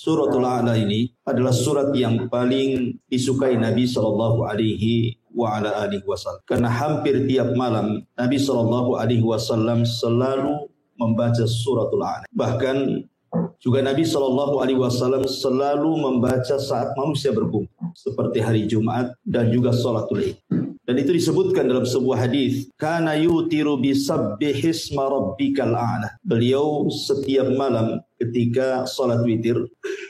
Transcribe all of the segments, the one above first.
Suratul A'la ini adalah surat yang paling disukai Nabi SAW. Karena hampir tiap malam Nabi SAW selalu membaca suratul A'la. Bahkan juga Nabi SAW selalu membaca saat manusia berkumpul, seperti hari Jumat dan juga sholatul Id. Dan itu disebutkan dalam sebuah hadis, kana yutiru bisabbihisma rabbikal a'la. Beliau setiap malam ketika salat witir,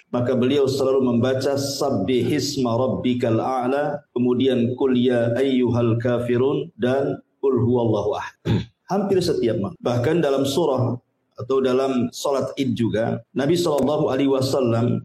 maka beliau selalu membaca sabbihisma rabbikal a'la, kemudian qul ya ayyuhal kafirun dan qul huwallahu ahad. Hampir setiap malam. Bahkan dalam surah atau dalam salat Id juga Nabi SAW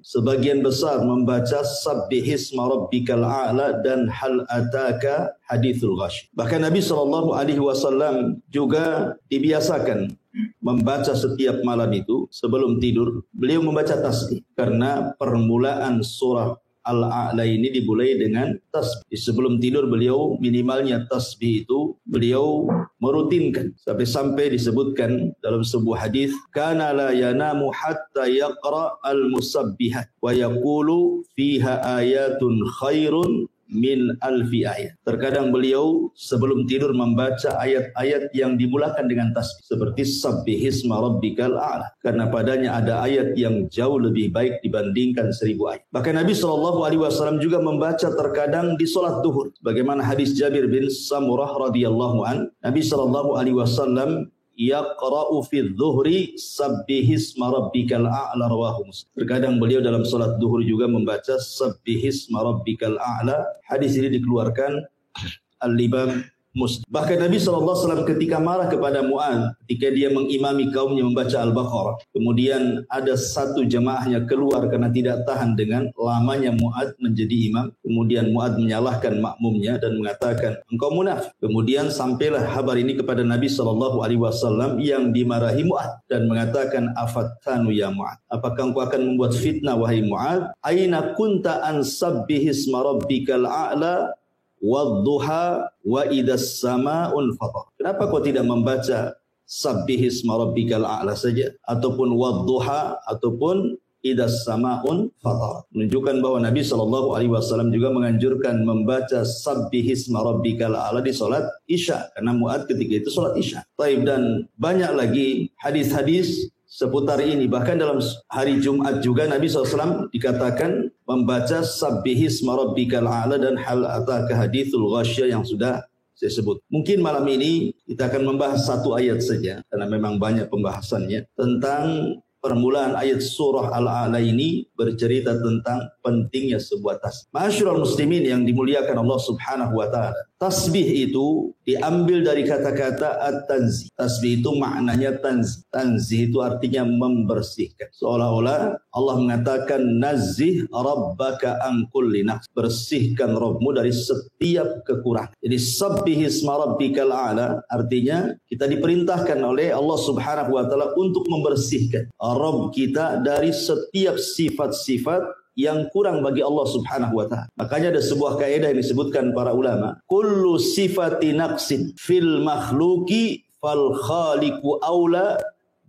sebagian besar membaca sabbihisma rabbikal a'la dan hal ataka hadithul ghasy. Bahkan Nabi SAW juga dibiasakan membaca setiap malam itu sebelum tidur beliau membaca tasbih, karena permulaan surah Al-A'la ini dimulai dengan tasbih. Sebelum tidur beliau minimalnya tasbih itu beliau merutinkan. Sampai-sampai disebutkan dalam sebuah hadis, kana la yanamu hatta yaqra al-musabbihat wa yaqulu fiha ayatun khairun min alfi ayat. Terkadang beliau sebelum tidur membaca ayat-ayat yang dimulakan dengan tasbih, seperti sabbihisma rabbikal a'la, karena padanya ada ayat yang jauh lebih baik dibandingkan 1000 ayat. Bahkan Nabi SAW juga membaca terkadang di solat duhur, bagaimana hadis Jabir bin Samurah radhiyallahu an, Nabi SAW yaqra'u fi dhuhri sabbihisma rabbikal a'la rawahu Muslim. Terkadang beliau dalam salat duhur juga membaca sabbihisma rabbikal a'la. Hadis ini dikeluarkan Al-Imam Muslim. Bahkan Nabi SAW ketika marah kepada Mu'adz ketika dia mengimami kaumnya membaca Al-Baqarah, kemudian ada satu jemaahnya keluar karena tidak tahan dengan lamanya Mu'adz menjadi imam, kemudian Mu'adz menyalahkan makmumnya dan mengatakan engkau munafik. Kemudian sampailah kabar ini kepada Nabi SAW yang dimarahi Mu'adz dan mengatakan afattanu ya Mu'adz, apakah engkau akan membuat fitnah wahai Mu'adz? Aina kunta an sabbihisma rabbikal a'la wadduha wa idas sama'un fatar. Kenapa kau tidak membaca sabbihisma rabbikal a'la saja, ataupun wadduha, ataupun idas sama'un fatar? Menunjukkan bahwa Nabi SAW juga menganjurkan membaca sabbihisma rabbikal a'la di salat Isya, karena Mu'adz ketika itu salat Isya. Taib, dan banyak lagi hadis-hadis seputar ini. Bahkan dalam hari Jumat juga Nabi SAW dikatakan membaca sabbihisma rabbikal a'la dan hal ataka hadithul ghasyah yang sudah saya sebut. Mungkin malam ini kita akan membahas satu ayat saja, karena memang banyak pembahasannya, tentang permulaan ayat surah Al-A'la ini bercerita tentang pentingnya sebuah tasbih. Ma'asyiral muslimin yang dimuliakan Allah Subhanahu wa taala. Tasbih itu diambil dari kata-kata at-tanzih. Tasbih itu maknanya tanzih. Tanzih itu artinya membersihkan. Seolah-olah Allah mengatakan nazzih rabbaka an kulli naqs. Bersihkan Rabbmu dari setiap kekurangan. Jadi sabbihisma rabbikal a'la artinya kita diperintahkan oleh Allah Subhanahu wa taala untuk membersihkan Rabb kita dari setiap sifat-sifat yang kurang bagi Allah Subhanahu wa taala. Makanya ada sebuah kaidah yang disebutkan para ulama, kullu sifati naqsin fil makhluqi fal khaliqu aula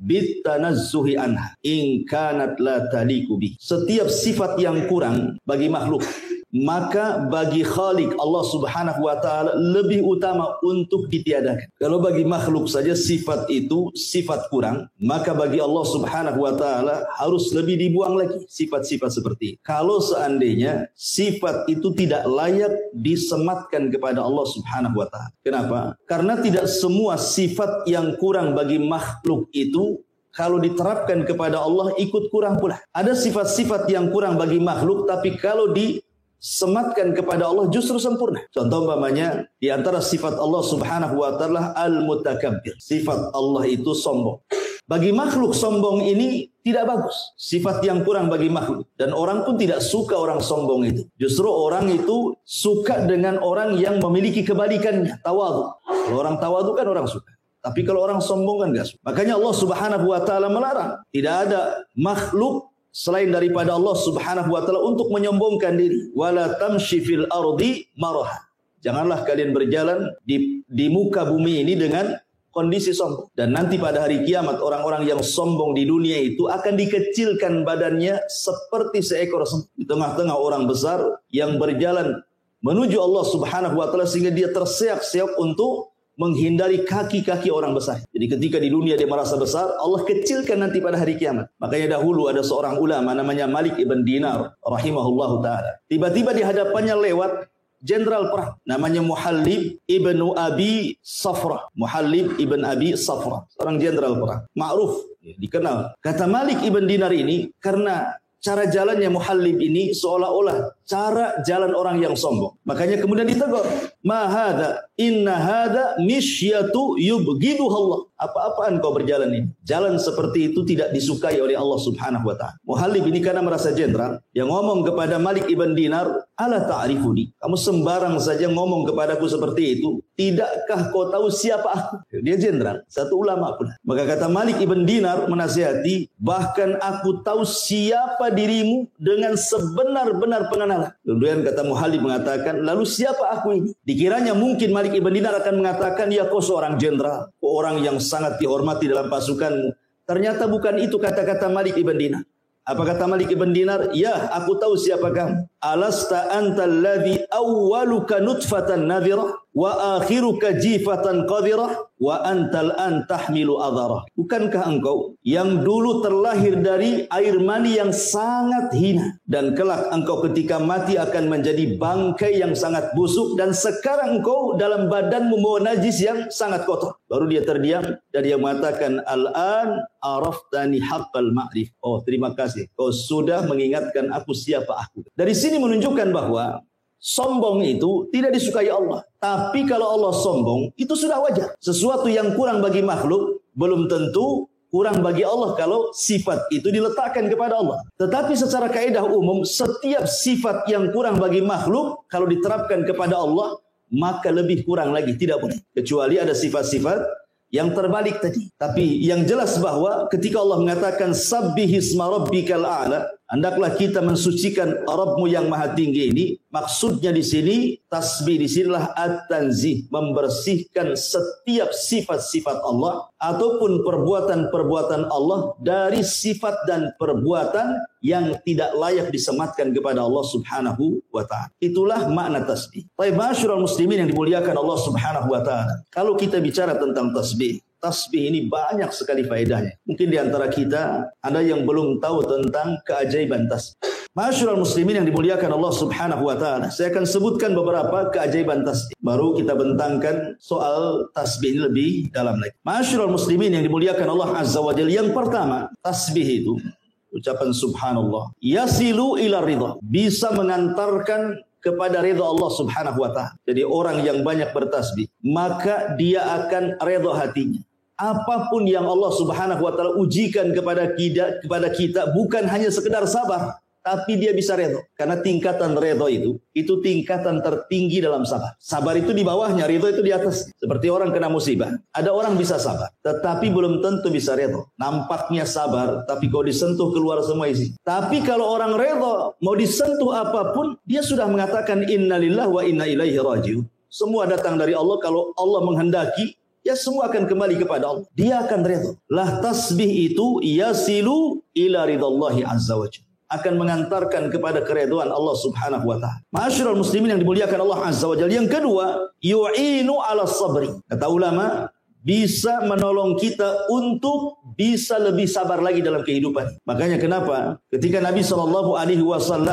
bitanazzuhi anha in kanat la taliqu bi. Setiap sifat yang kurang bagi makhluk, maka bagi Khalik Allah Subhanahu wa taala lebih utama untuk ditiadakan. Kalau bagi makhluk saja sifat itu sifat kurang, maka bagi Allah Subhanahu wa taala harus lebih dibuang lagi sifat-sifat seperti ini. Kalau seandainya sifat itu tidak layak disematkan kepada Allah Subhanahu wa taala. Kenapa? Karena tidak semua sifat yang kurang bagi makhluk itu kalau diterapkan kepada Allah ikut kurang pula. Ada sifat-sifat yang kurang bagi makhluk, tapi kalau disematkan kepada Allah justru sempurna. Contoh umpamanya di antara sifat Allah Subhanahu wa taala al-mutakabbir. Sifat Allah itu sombong. Bagi makhluk sombong ini tidak bagus. Sifat yang kurang bagi makhluk. Dan orang pun tidak suka orang sombong itu. Justru orang itu suka dengan orang yang memiliki kebalikannya, tawadhu. Kalau orang tawadhu kan orang suka. Tapi kalau orang sombong kan enggak suka. Makanya Allah Subhanahu wa taala melarang. Tidak ada makhluk selain daripada Allah Subhanahu wa taala untuk menyombongkan diri. Wala tamshi fil ardi maraha. Janganlah kalian berjalan di muka bumi ini dengan kondisi sombong. Dan nanti pada hari kiamat orang-orang yang sombong di dunia itu akan dikecilkan badannya seperti seekor semut. Di tengah-tengah orang besar yang berjalan menuju Allah Subhanahu wa taala sehingga dia terseok-seok untuk menghindari kaki-kaki orang besar. Jadi ketika di dunia dia merasa besar, Allah kecilkan nanti pada hari kiamat. Makanya dahulu ada seorang ulama namanya Malik ibn Dinar rahimahullahu taala. Tiba-tiba di hadapannya lewat jenderal perang namanya Muhallib ibn Abi Safrah. Muhallib ibn Abi Safrah, seorang jenderal perang ma'ruf, dikenal. Kata Malik ibn Dinar ini, karena cara jalannya Muhallib ini seolah-olah cara jalan orang yang sombong. Makanya kemudian ditegur, "Ma hadza inna hadza mishyatu yubghiduha Allah." Apa-apaan kau berjalan ini? Jalan seperti itu tidak disukai oleh Allah Subhanahu wa taala. Muhallib ini karena merasa jenderal, yang ngomong kepada Malik ibn Dinar, "Ala ta'rifuni?" Kamu sembarang saja ngomong kepadaku seperti itu. Tidakkah kau tahu siapa aku? Dia jenderal, satu ulama pula. Maka kata Malik ibn Dinar menasihati, "Bahkan aku tahu siapa dirimu dengan sebenar-benar pengenalan." Kemudian kata Muhallib mengatakan, "Lalu siapa aku ini?" Dikiranya mungkin Malik ibn Dinar akan mengatakan, "Ya kau seorang jenderal, orang yang sangat dihormati dalam pasukanmu." Ternyata bukan itu kata-kata Malik ibn Dinar. Apa kata Malik ibn Dinar? "Ya, aku tahu siapa kamu. Alasta antal ladzi awwaluka nutfatan nadhirah wa akhiruka jifatan qadirah wa antal an tahmilu adharah." Bukankah engkau yang dulu terlahir dari air mani yang sangat hina, dan kelak engkau ketika mati akan menjadi bangkai yang sangat busuk, dan sekarang engkau dalam badan membawa najis yang sangat kotor. Baru dia terdiam dan dia mengatakan, "Al-an araftani haqqal ma'rif." Oh, terima kasih, kau sudah mengingatkan aku siapa aku. Dari sini menunjukkan bahwa sombong itu tidak disukai Allah. Tapi kalau Allah sombong, itu sudah wajar. Sesuatu yang kurang bagi makhluk, belum tentu kurang bagi Allah kalau sifat itu diletakkan kepada Allah. Tetapi secara kaidah umum, setiap sifat yang kurang bagi makhluk, kalau diterapkan kepada Allah, maka lebih kurang lagi, tidak boleh. Kecuali ada sifat-sifat yang terbalik tadi. Tapi yang jelas bahwa ketika Allah mengatakan sabbihisma rabbikal a'la, hendaklah kita mensucikan Rabbmu yang maha tinggi ini, maksudnya di sini tasbih di sinilah at-tanzih, membersihkan setiap sifat-sifat Allah ataupun perbuatan-perbuatan Allah dari sifat dan perbuatan yang tidak layak disematkan kepada Allah Subhanahu wa taala. Itulah makna tasbih. Baik, ma'asyiral muslimin yang dimuliakan Allah Subhanahu wa taala. Kalau kita bicara tentang tasbih, tasbih ini banyak sekali faedahnya. Mungkin di antara kita ada yang belum tahu tentang keajaiban tasbih. Ma'asyiral muslimin yang dimuliakan Allah Subhanahu wa taala, saya akan sebutkan beberapa keajaiban tasbih. Baru kita bentangkan soal tasbih ini lebih dalam lagi. Ma'asyiral muslimin yang dimuliakan Allah Azza wa Jalla, yang pertama, tasbih itu ucapan subhanallah yasilu ila ridha, bisa mengantarkan kepada ridha Allah Subhanahu wa taala. Jadi orang yang banyak bertasbih, maka dia akan ridha hatinya. Apapun yang Allah Subhanahu wa taala ujikan kepada kita bukan hanya sekedar sabar, tapi dia bisa redha. Karena tingkatan redha itu tingkatan tertinggi dalam sabar. Sabar itu di bawahnya, redha itu di atas. Seperti orang kena musibah. Ada orang bisa sabar, tetapi belum tentu bisa redha. Nampaknya sabar, tapi kalau disentuh keluar semua isi. Tapi kalau orang redha, mau disentuh apapun, dia sudah mengatakan innalillahi wa inna ilaihi raji'un. Semua datang dari Allah. Kalau Allah menghendaki, ya semua akan kembali kepada Allah. Dia akan redha. Lah tasbih itu yasilu ila ridallahi azza wa jalla, akan mengantarkan kepada keridhaan Allah Subhanahu wa taala. Ma'asyiral muslimin yang dimuliakan Allah Azza wa Jalla. Yang kedua, yu'inu 'ala sabri. Kata ulama, bisa menolong kita untuk bisa lebih sabar lagi dalam kehidupan. Makanya kenapa ketika Nabi SAW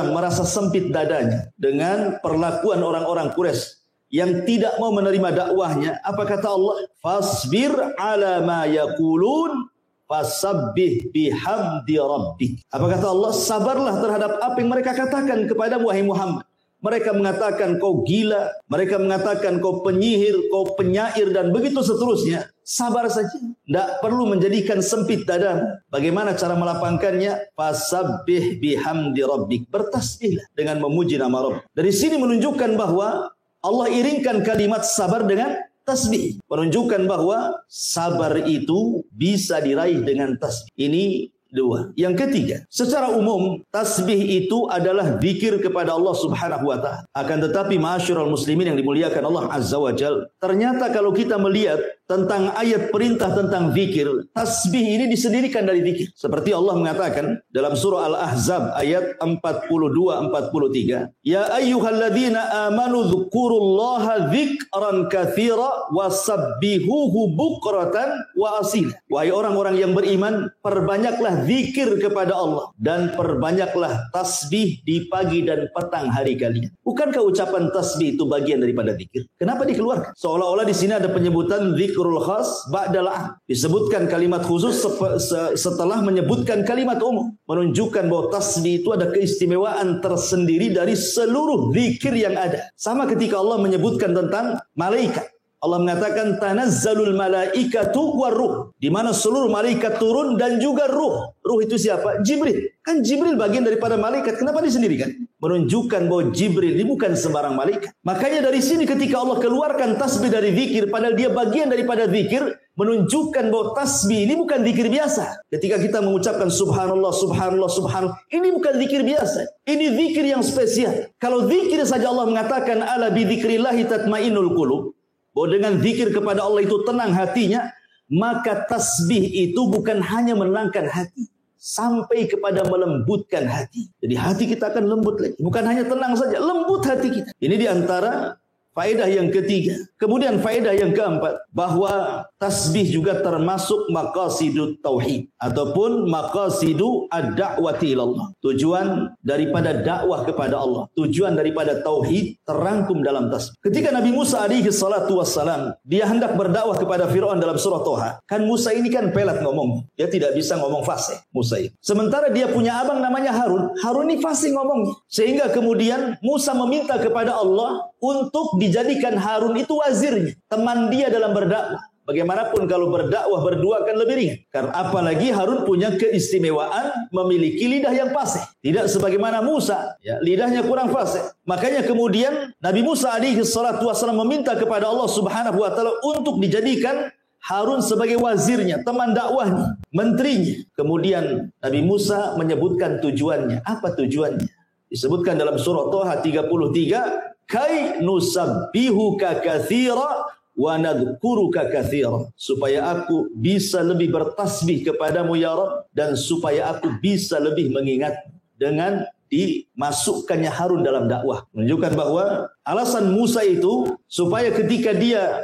merasa sempit dadanya dengan perlakuan orang-orang Quraisy yang tidak mau menerima dakwahnya, apa kata Allah? Fasbir 'ala ma yaqulun fasabbih bihamdi rabbik. Apa kata Allah? Sabarlah terhadap apa yang mereka katakan kepada wahai Muhammad. Mereka mengatakan kau gila, mereka mengatakan kau penyihir, kau penyair, dan begitu seterusnya. Sabar saja, tidak perlu menjadikan sempit dada. Bagaimana cara melapangkannya? Fasabbih bihamdi rabbik, bertasbihlah dengan memuji nama Rabb. Dari sini menunjukkan bahwa Allah iringkan kalimat sabar dengan tasbih, menunjukkan bahwa sabar itu bisa diraih dengan tasbih. Ini dua. Yang ketiga, secara umum tasbih itu adalah zikir kepada Allah Subhanahu wa taala. Akan tetapi ma'asyiral muslimin yang dimuliakan Allah Azza wa Jalla, ternyata kalau kita melihat tentang ayat perintah tentang zikir, tasbih ini disendirikan dari zikir. Seperti Allah mengatakan dalam surah Al-Ahzab ayat 42-43, ya ayyuhalladzina amanu dzkurullaha dzikran katsira wasabbihuhu bukratan wa asila. Wahai orang-orang yang beriman, perbanyaklah zikir kepada Allah dan perbanyaklah tasbih di pagi dan petang hari kalian. Bukankah ucapan tasbih itu bagian daripada zikir? Kenapa dikeluarkan? Seolah-olah di sini ada penyebutan zikrul khas ba'dal 'am. Disebutkan kalimat khusus setelah menyebutkan kalimat umum, menunjukkan bahwa tasbih itu ada keistimewaan tersendiri dari seluruh zikir yang ada. Sama ketika Allah menyebutkan tentang malaikat. Allah mengatakan tanazzalul malaikatu waruh, di mana seluruh malaikat turun dan juga ruh. Ruh itu siapa? Jibril. Kan Jibril bagian daripada malaikat. Kenapa disendirikan? Menunjukkan bahwa Jibril ini bukan sembarang malaikat. Makanya dari sini ketika Allah keluarkan tasbih dari zikir, padahal dia bagian daripada zikir, menunjukkan bahwa tasbih ini bukan zikir biasa. Ketika kita mengucapkan subhanallah, subhanallah, subhanallah, ini bukan zikir biasa. Ini zikir yang spesial. Kalau zikir saja Allah mengatakan ala bi dzikrillahi tatmainnul qulub, bahwa dengan zikir kepada Allah itu tenang hatinya, maka tasbih itu bukan hanya menenangkan hati, sampai kepada melembutkan hati. Jadi hati kita akan lembut lagi. Bukan hanya tenang saja, lembut hati kita. Ini diantara faedah yang ketiga. Kemudian faedah yang keempat, bahwa tasbih juga termasuk maqasidut tauhid ataupun maqasidu ad-da'wati ilallah. Tujuan daripada dakwah kepada Allah, tujuan daripada tauhid terangkum dalam tasbih. Ketika Nabi Musa alaihi salatu wassalam, dia hendak berdakwah kepada Firaun dalam surah Toha. Kan Musa ini kan pelat ngomong. Dia tidak bisa ngomong fasih, Musa ini. Sementara dia punya abang namanya Harun. Harun ini fasih ngomongnya. Sehingga kemudian Musa meminta kepada Allah untuk dijadikan Harun itu wazirnya, teman dia dalam berdakwah. Bagaimanapun kalau berdakwah berdua akan lebih ringan. Karena apalagi Harun punya keistimewaan memiliki lidah yang fasih. Tidak sebagaimana Musa, ya, lidahnya kurang fasih. Makanya kemudian Nabi Musa alaihi salatu wasallam meminta kepada Allah Subhanahu wa taala untuk dijadikan Harun sebagai wazirnya, teman dakwahnya, menterinya. Kemudian Nabi Musa menyebutkan tujuannya. Apa tujuannya? Disebutkan dalam surah Toha 33, kai nusabbihuka katsira wa nadhkuruka katsira, supaya aku bisa lebih bertasbih kepadamu ya Rabb, dan supaya aku bisa lebih mengingatmu. Dengan dimasukkannya Harun dalam dakwah, menunjukkan bahwa alasan Musa itu supaya ketika dia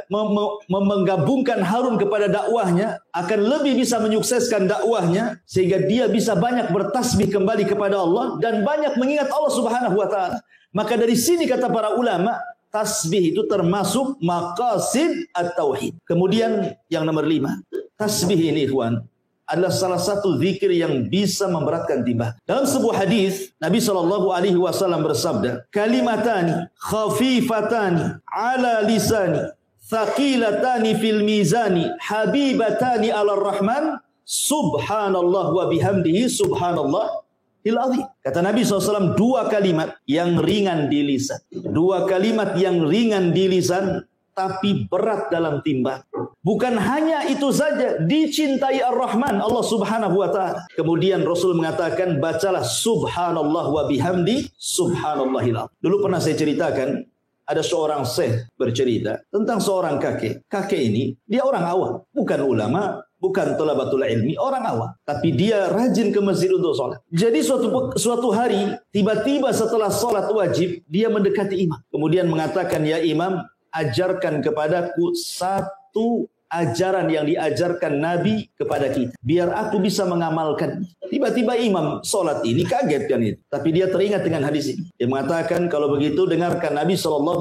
menggabungkan Harun kepada dakwahnya akan lebih bisa menyukseskan dakwahnya, sehingga dia bisa banyak bertasbih kembali kepada Allah dan banyak mengingat Allah Subhanahu wa taala. Maka dari sini kata para ulama, tasbih itu termasuk maqasid at-tauhid. Kemudian yang nomor 5, tasbih ini ikhwan adalah salah satu zikir yang bisa memberatkan timbangan. Dalam sebuah hadis Nabi SAW bersabda, kalimatani khafifatani ala lisani thaqilatani fil mizani habibatani ala rahman subhanallah wa bihamdihi subhanallah il-azim. Kata Nabi SAW, dua kalimat yang ringan di lisan. Dua kalimat yang ringan di lisan, tapi berat dalam timbang. Bukan hanya itu saja, dicintai Ar-Rahman, Allah Subhanahu wa ta'ala. Kemudian Rasul mengatakan, bacalah subhanallah wa bihamdi subhanallahil azim. Dulu pernah saya ceritakan, ada seorang syekh bercerita tentang seorang kakek. Kakek ini, dia orang awam, bukan ulama, bukan thalabatul ilmi, orang awam. Tapi dia rajin ke masjid untuk sholat. Jadi suatu hari, tiba-tiba setelah sholat wajib, dia mendekati imam. Kemudian mengatakan, ya imam, ajarkan kepadaku satu ajaran yang diajarkan Nabi kepada kita, biar aku bisa mengamalkan. Tiba-tiba imam sholat ini kaget kan itu. Tapi dia teringat dengan hadis ini. Dia mengatakan, kalau begitu dengarkan Nabi SAW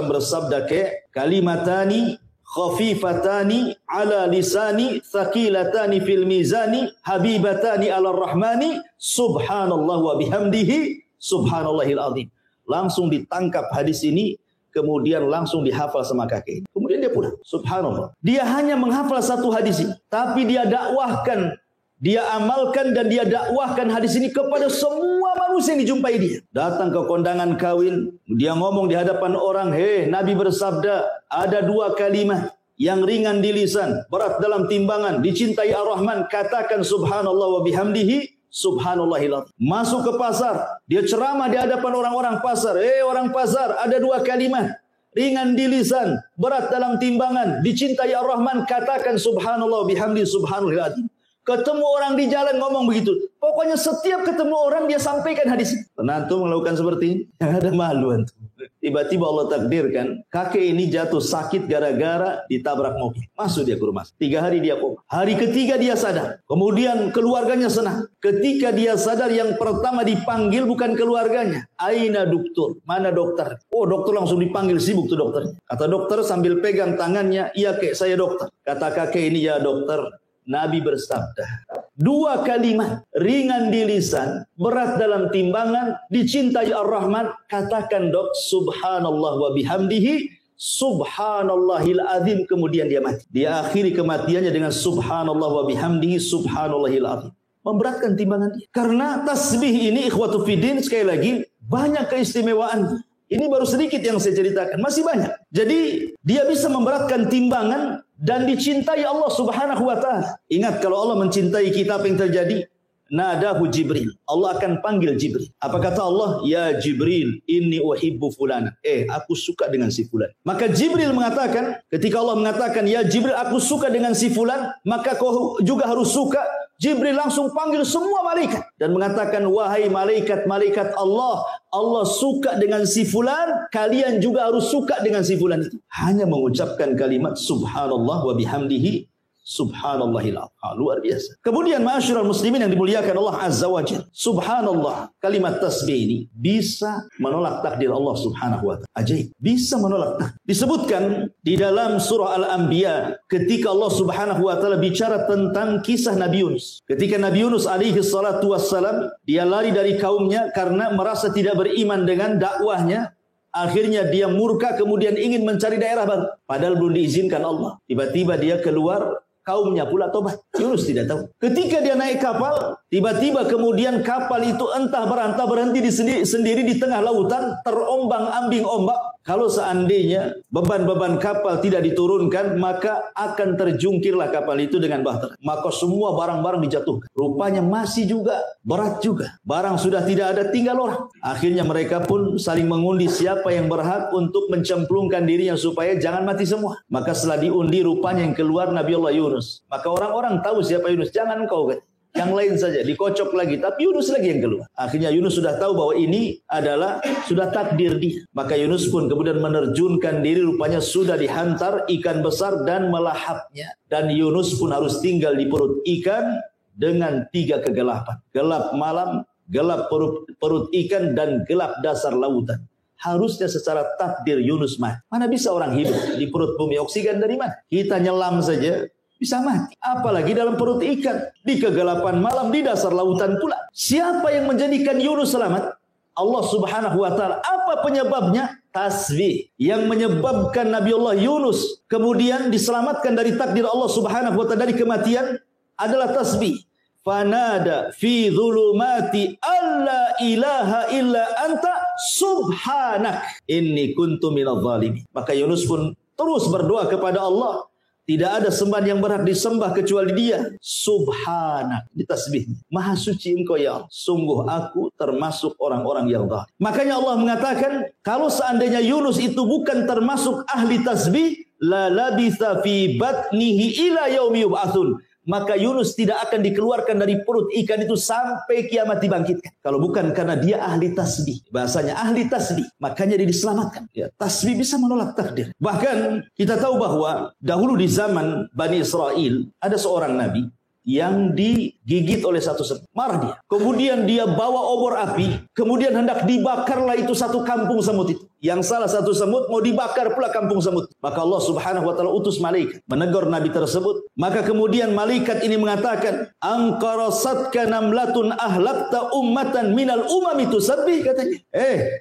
bersabda ke kalimatani khafifatani ala lisani thaqilatani fil mizani habibatani ala rahmani subhanallah wa bihamdihi subhanallahil azim. Langsung ditangkap hadis ini, kemudian langsung dihafal sama kakek. Kemudian dia pulang. Subhanallah. Dia hanya menghafal satu hadis ini, tapi dia dakwahkan, dia amalkan dan dia dakwahkan hadis ini kepada semua manusia yang dijumpai dia. Datang ke kondangan kawin, dia ngomong di hadapan orang, Nabi bersabda, ada dua kalimat yang ringan di lisan, berat dalam timbangan, dicintai Ar-Rahman, katakan subhanallah wa bihamdihi subhanallahil azim. Masuk ke pasar, dia ceramah di hadapan orang-orang pasar. Orang pasar, ada dua kalimat, ringan di lisan, berat dalam timbangan, dicintai Ar-Rahman, katakan subhanallah wa bihamdihi subhanallahil azim. Ketemu orang di jalan ngomong begitu. Pokoknya setiap ketemu orang dia sampaikan hadis. Pernah antum melakukan seperti ini? Yang ada malu antum. Tiba-tiba Allah takdirkan kakek ini jatuh sakit gara-gara ditabrak mobil. Masuk dia ke rumah. 3 hari dia koma. Hari ketiga dia sadar. Kemudian keluarganya senang. Ketika dia sadar, yang pertama dipanggil bukan keluarganya. Aina dokter? Mana dokter? Oh, dokter langsung dipanggil, sibuk tuh dokter. Kata dokter sambil pegang tangannya, iya kek, saya dokter. Kata kakek ini, ya dokter, Nabi bersabda, 2 kalimat, ringan di lisan, berat dalam timbangan, dicintai Ar-Rahman, katakan dok, subhanallah wa bihamdihi subhanallahil azim. Kemudian dia mati. Dia akhiri kematiannya dengan subhanallah wa bihamdihi subhanallahil azim. Memberatkan timbangan dia. Karena tasbih ini, ikhwatu fiddin, sekali lagi, banyak keistimewaan. Ini baru sedikit yang saya ceritakan, masih banyak. Jadi dia bisa memberatkan timbangan dan dicintai Allah Subhanahu wa taala. Ingat, kalau Allah mencintai kita, apa yang terjadi? Nadahu Jibril. Allah akan panggil Jibril. Apa kata Allah? Ya Jibril, inni uhibbu fulana. Aku suka dengan si fulan. Maka Jibril mengatakan, ketika Allah mengatakan, ya Jibril, aku suka dengan si fulan, maka kau juga harus suka. Jibril langsung panggil semua malaikat dan mengatakan, wahai malaikat-malaikat Allah, Allah suka dengan si fulan, kalian juga harus suka dengan si fulan itu. Hanya mengucapkan kalimat subhanallah wa bihamdihi subhanallahil azim. Luar biasa. Kemudian ma'asyiral muslimin yang dimuliakan Allah Azza wa Jalla, subhanallah, kalimat tasbih ini bisa menolak takdir Allah Subhanahu wa taala. Ajaib, bisa menolak takdir. Disebutkan di dalam surah Al-Anbiya ketika Allah Subhanahu wa taala bicara tentang kisah Nabi Yunus. Ketika Nabi Yunus alaihi salatu wassalam, dia lari dari kaumnya karena merasa tidak beriman dengan dakwahnya. Akhirnya dia murka, kemudian ingin mencari daerah baru. Padahal belum diizinkan Allah. Tiba-tiba dia keluar, kaumnya pula tobat. Yunus tidak tahu. Ketika dia naik kapal, tiba-tiba kemudian kapal itu entah berantah berhenti sendiri di tengah lautan, terombang-ambing ombak. Kalau seandainya beban-beban kapal tidak diturunkan, maka akan terjungkirlah kapal itu dengan bahtera. Maka semua barang-barang dijatuhkan. Rupanya masih juga berat juga. Barang sudah tidak ada, tinggal orang. Akhirnya mereka pun saling mengundi siapa yang berhak untuk mencemplungkan dirinya supaya jangan mati semua. Maka setelah diundi, rupanya yang keluar Nabi Allah Yunus. Maka orang-orang tahu siapa Yunus. Jangan engkau, kan? Yang lain saja dikocok lagi, tapi Yunus lagi yang keluar. Akhirnya Yunus sudah tahu bahwa ini adalah sudah takdir dia. Maka Yunus pun kemudian menerjunkan diri, rupanya sudah dihantar ikan besar dan melahapnya. Dan Yunus pun harus tinggal di perut ikan dengan 3 kegelapan. Gelap malam, gelap perut ikan, dan gelap dasar lautan. Harusnya secara takdir Yunus mati. Mana bisa orang hidup di perut bumi, oksigen dari mana? Kita nyelam saja bisa mati. Apalagi dalam perut ikan. Di kegelapan malam, di dasar lautan pula. Siapa yang menjadikan Yunus selamat? Allah Subhanahu wa ta'ala. Apa penyebabnya? Tasbih. Yang menyebabkan Nabi Allah Yunus kemudian diselamatkan dari takdir Allah Subhanahu wa ta'ala, dari kematian, adalah tasbih. Fanada fi dhulumati alla ilaha illa anta subhanak inni kuntu minadh dhalimin. Maka Yunus pun terus berdoa kepada Allah. Tidak ada sembahan yang berhak disembah kecuali Dia. Subhanak. Di tasbih. Maha suci Engkau ya Allah. Sungguh aku termasuk orang-orang yang zalim. Makanya Allah mengatakan, kalau seandainya Yunus itu bukan termasuk ahli tasbih, la labitha fi batnihi ila yaumi yub'atsun. Maka Yunus tidak akan dikeluarkan dari perut ikan itu sampai kiamat dibangkitkan. Kalau bukan karena dia ahli tasbih. Bahasanya ahli tasbih. Makanya dia diselamatkan. Ya, tasbih bisa menolak takdir. Bahkan kita tahu bahwa dahulu di zaman Bani Israel ada seorang nabi yang digigit oleh satu semut. Marah dia. Kemudian dia bawa obor api. Kemudian hendak dibakarlah itu satu kampung semut itu. Yang salah satu semut mau dibakar pula kampung semut. Maka Allah Subhanahu wa ta'ala utus malaikat menegur nabi tersebut. Maka kemudian malaikat ini mengatakan, angkarasatka namlatun ahlakta ummatan minal umami tusabbih, katanya.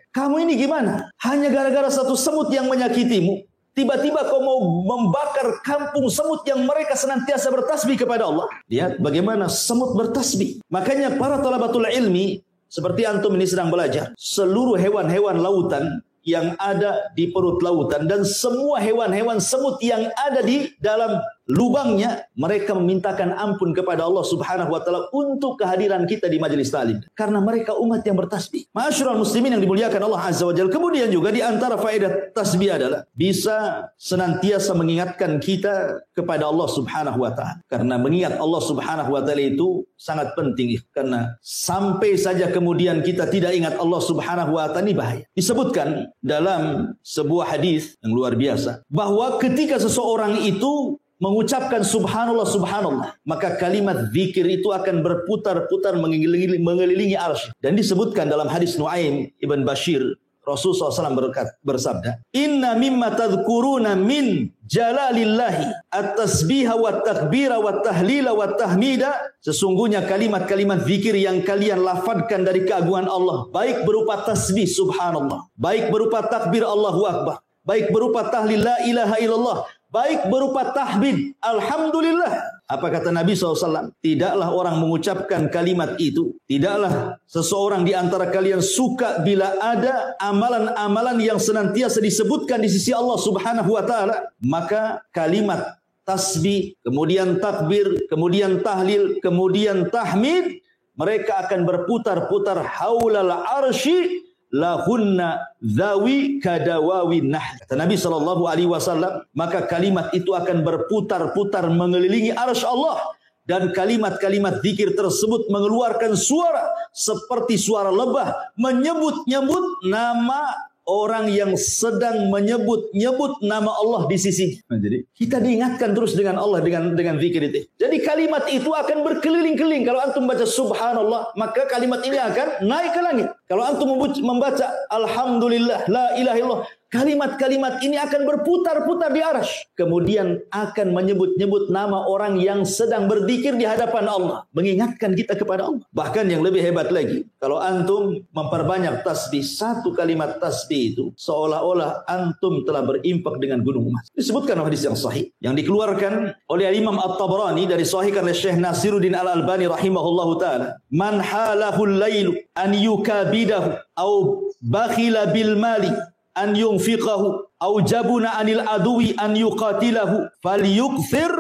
Kamu ini gimana? Hanya gara-gara satu semut yang menyakitimu, tiba-tiba kau mau membakar kampung semut yang mereka senantiasa bertasbih kepada Allah. Lihat bagaimana semut bertasbih. Makanya para talabatul ilmi, seperti antum ini sedang belajar, seluruh hewan-hewan lautan yang ada di perut lautan dan semua hewan-hewan semut yang ada di dalam lubangnya, mereka memintakan ampun kepada Allah Subhanahu wa taala untuk kehadiran kita di majelis taklim karena mereka umat yang bertasbih. Ma'asyiral muslimin yang dimuliakan Allah Azza wa Jalla. Kemudian juga di antara faedah tasbih adalah bisa senantiasa mengingatkan kita kepada Allah Subhanahu wa taala. Karena mengingat Allah Subhanahu wa taala itu sangat penting, karena sampai saja kemudian kita tidak ingat Allah Subhanahu wa taala, ini bahaya. Disebutkan dalam sebuah hadis yang luar biasa bahwa ketika seseorang itu mengucapkan subhanallah subhanallah, maka kalimat zikir itu akan berputar-putar mengelilingi arsy. Dan disebutkan dalam hadis Nuaim ibn Bashir, Rasulullah SAW bersabda, "Inna mimma tadhkuruna min jalalillahi at-tasbiha wa takbira wa tahlila wa tahmida." Sesungguhnya kalimat-kalimat zikir yang kalian lafadkan dari keagungan Allah, baik berupa tasbih subhanallah, baik berupa takbir Allahu akbar, baik berupa tahlil la ilaha illallah, baik berupa tahmid alhamdulillah. Apa kata Nabi SAW? Tidaklah orang mengucapkan kalimat itu, tidaklah seseorang di antara kalian suka bila ada amalan-amalan yang senantiasa disebutkan di sisi Allah Subhanahu wa taala, maka kalimat tasbih, kemudian takbir, kemudian tahlil, kemudian tahmid, mereka akan berputar-putar haulal arsy lahunna zawi kadawawi nahl. Kata Nabi SAW, maka kalimat itu akan berputar-putar mengelilingi arsy Allah, dan kalimat-kalimat zikir tersebut mengeluarkan suara seperti suara lebah, menyebut-nyebut nama orang yang sedang menyebut-nyebut nama Allah di sisi. Jadi kita diingatkan terus dengan Allah dengan zikir itu. Jadi kalimat itu akan berkeliling-keliling. Kalau antum baca subhanallah, maka kalimat ini akan naik ke langit. Kalau antum membaca alhamdulillah la ilaha illallah, kalimat-kalimat ini akan berputar-putar di arsy. Kemudian akan menyebut-nyebut nama orang yang sedang berzikir di hadapan Allah, mengingatkan kita kepada Allah. Bahkan yang lebih hebat lagi, kalau antum memperbanyak tasbih, satu kalimat tasbih itu seolah-olah antum telah berinfak dengan gunung emas. Disebutkan hadis yang sahih yang dikeluarkan oleh Imam At-Tabarani dari sahih oleh Syekh Nasiruddin Al-Albani rahimahullahu taala, "Man halahul lailu an yukabidahu au bakhila bil mali an yunfiqahu au jabuna anil aduwi an yuqatilahu falyukthir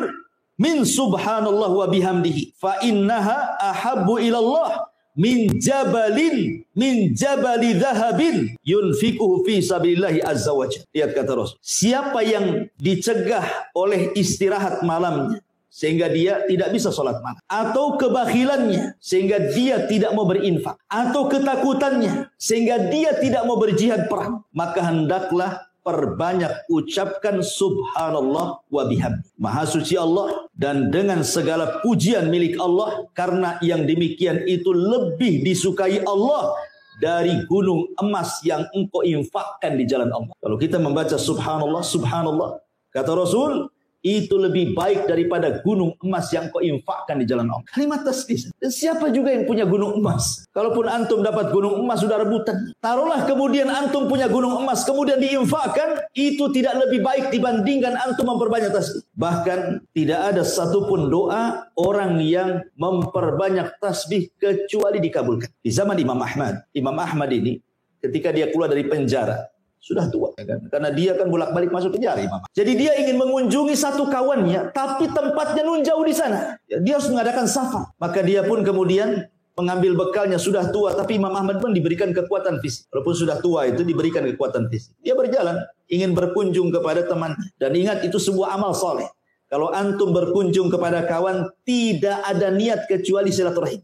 min subhanallah wa bihamdihi fa innaha ahabbu ilallah min jabali dhahabin yunfiquhu fi sabilillahi azza wa jalla." Lihat kata Rasul, siapa yang dicegah oleh istirahat malamnya sehingga dia tidak bisa sholat malam, atau kebakhilannya sehingga dia tidak mau berinfak, atau ketakutannya sehingga dia tidak mau berjihad perang, maka hendaklah perbanyak ucapkan subhanallah wa bihamdi. Maha suci Allah dan dengan segala pujian milik Allah, karena yang demikian itu lebih disukai Allah dari gunung emas yang engkau infakkan di jalan Allah. Kalau kita membaca subhanallah subhanallah, kata Rasul, itu lebih baik daripada gunung emas yang kau infakkan di jalan Allah. Kalimat tasbih. Dan siapa juga yang punya gunung emas? Kalaupun antum dapat gunung emas, sudah rebutan. Taruhlah kemudian antum punya gunung emas, kemudian diinfakkan, itu tidak lebih baik dibandingkan antum memperbanyak tasbih. Bahkan tidak ada satupun doa orang yang memperbanyak tasbih kecuali dikabulkan. Di zaman Imam Ahmad ini ketika dia keluar dari penjara, sudah tua, kan? Karena dia kan bolak-balik masuk penjara, Imam. Jadi dia ingin mengunjungi satu kawannya, tapi tempatnya nun jauh di sana. Dia harus mengadakan safar. Maka dia pun kemudian mengambil bekalnya, sudah tua, tapi Imam Ahmad pun diberikan kekuatan fisik. Walaupun sudah tua itu diberikan kekuatan fisik. Dia berjalan, ingin berkunjung kepada teman. Dan ingat, itu sebuah amal soleh. Kalau antum berkunjung kepada kawan, tidak ada niat kecuali silaturahim.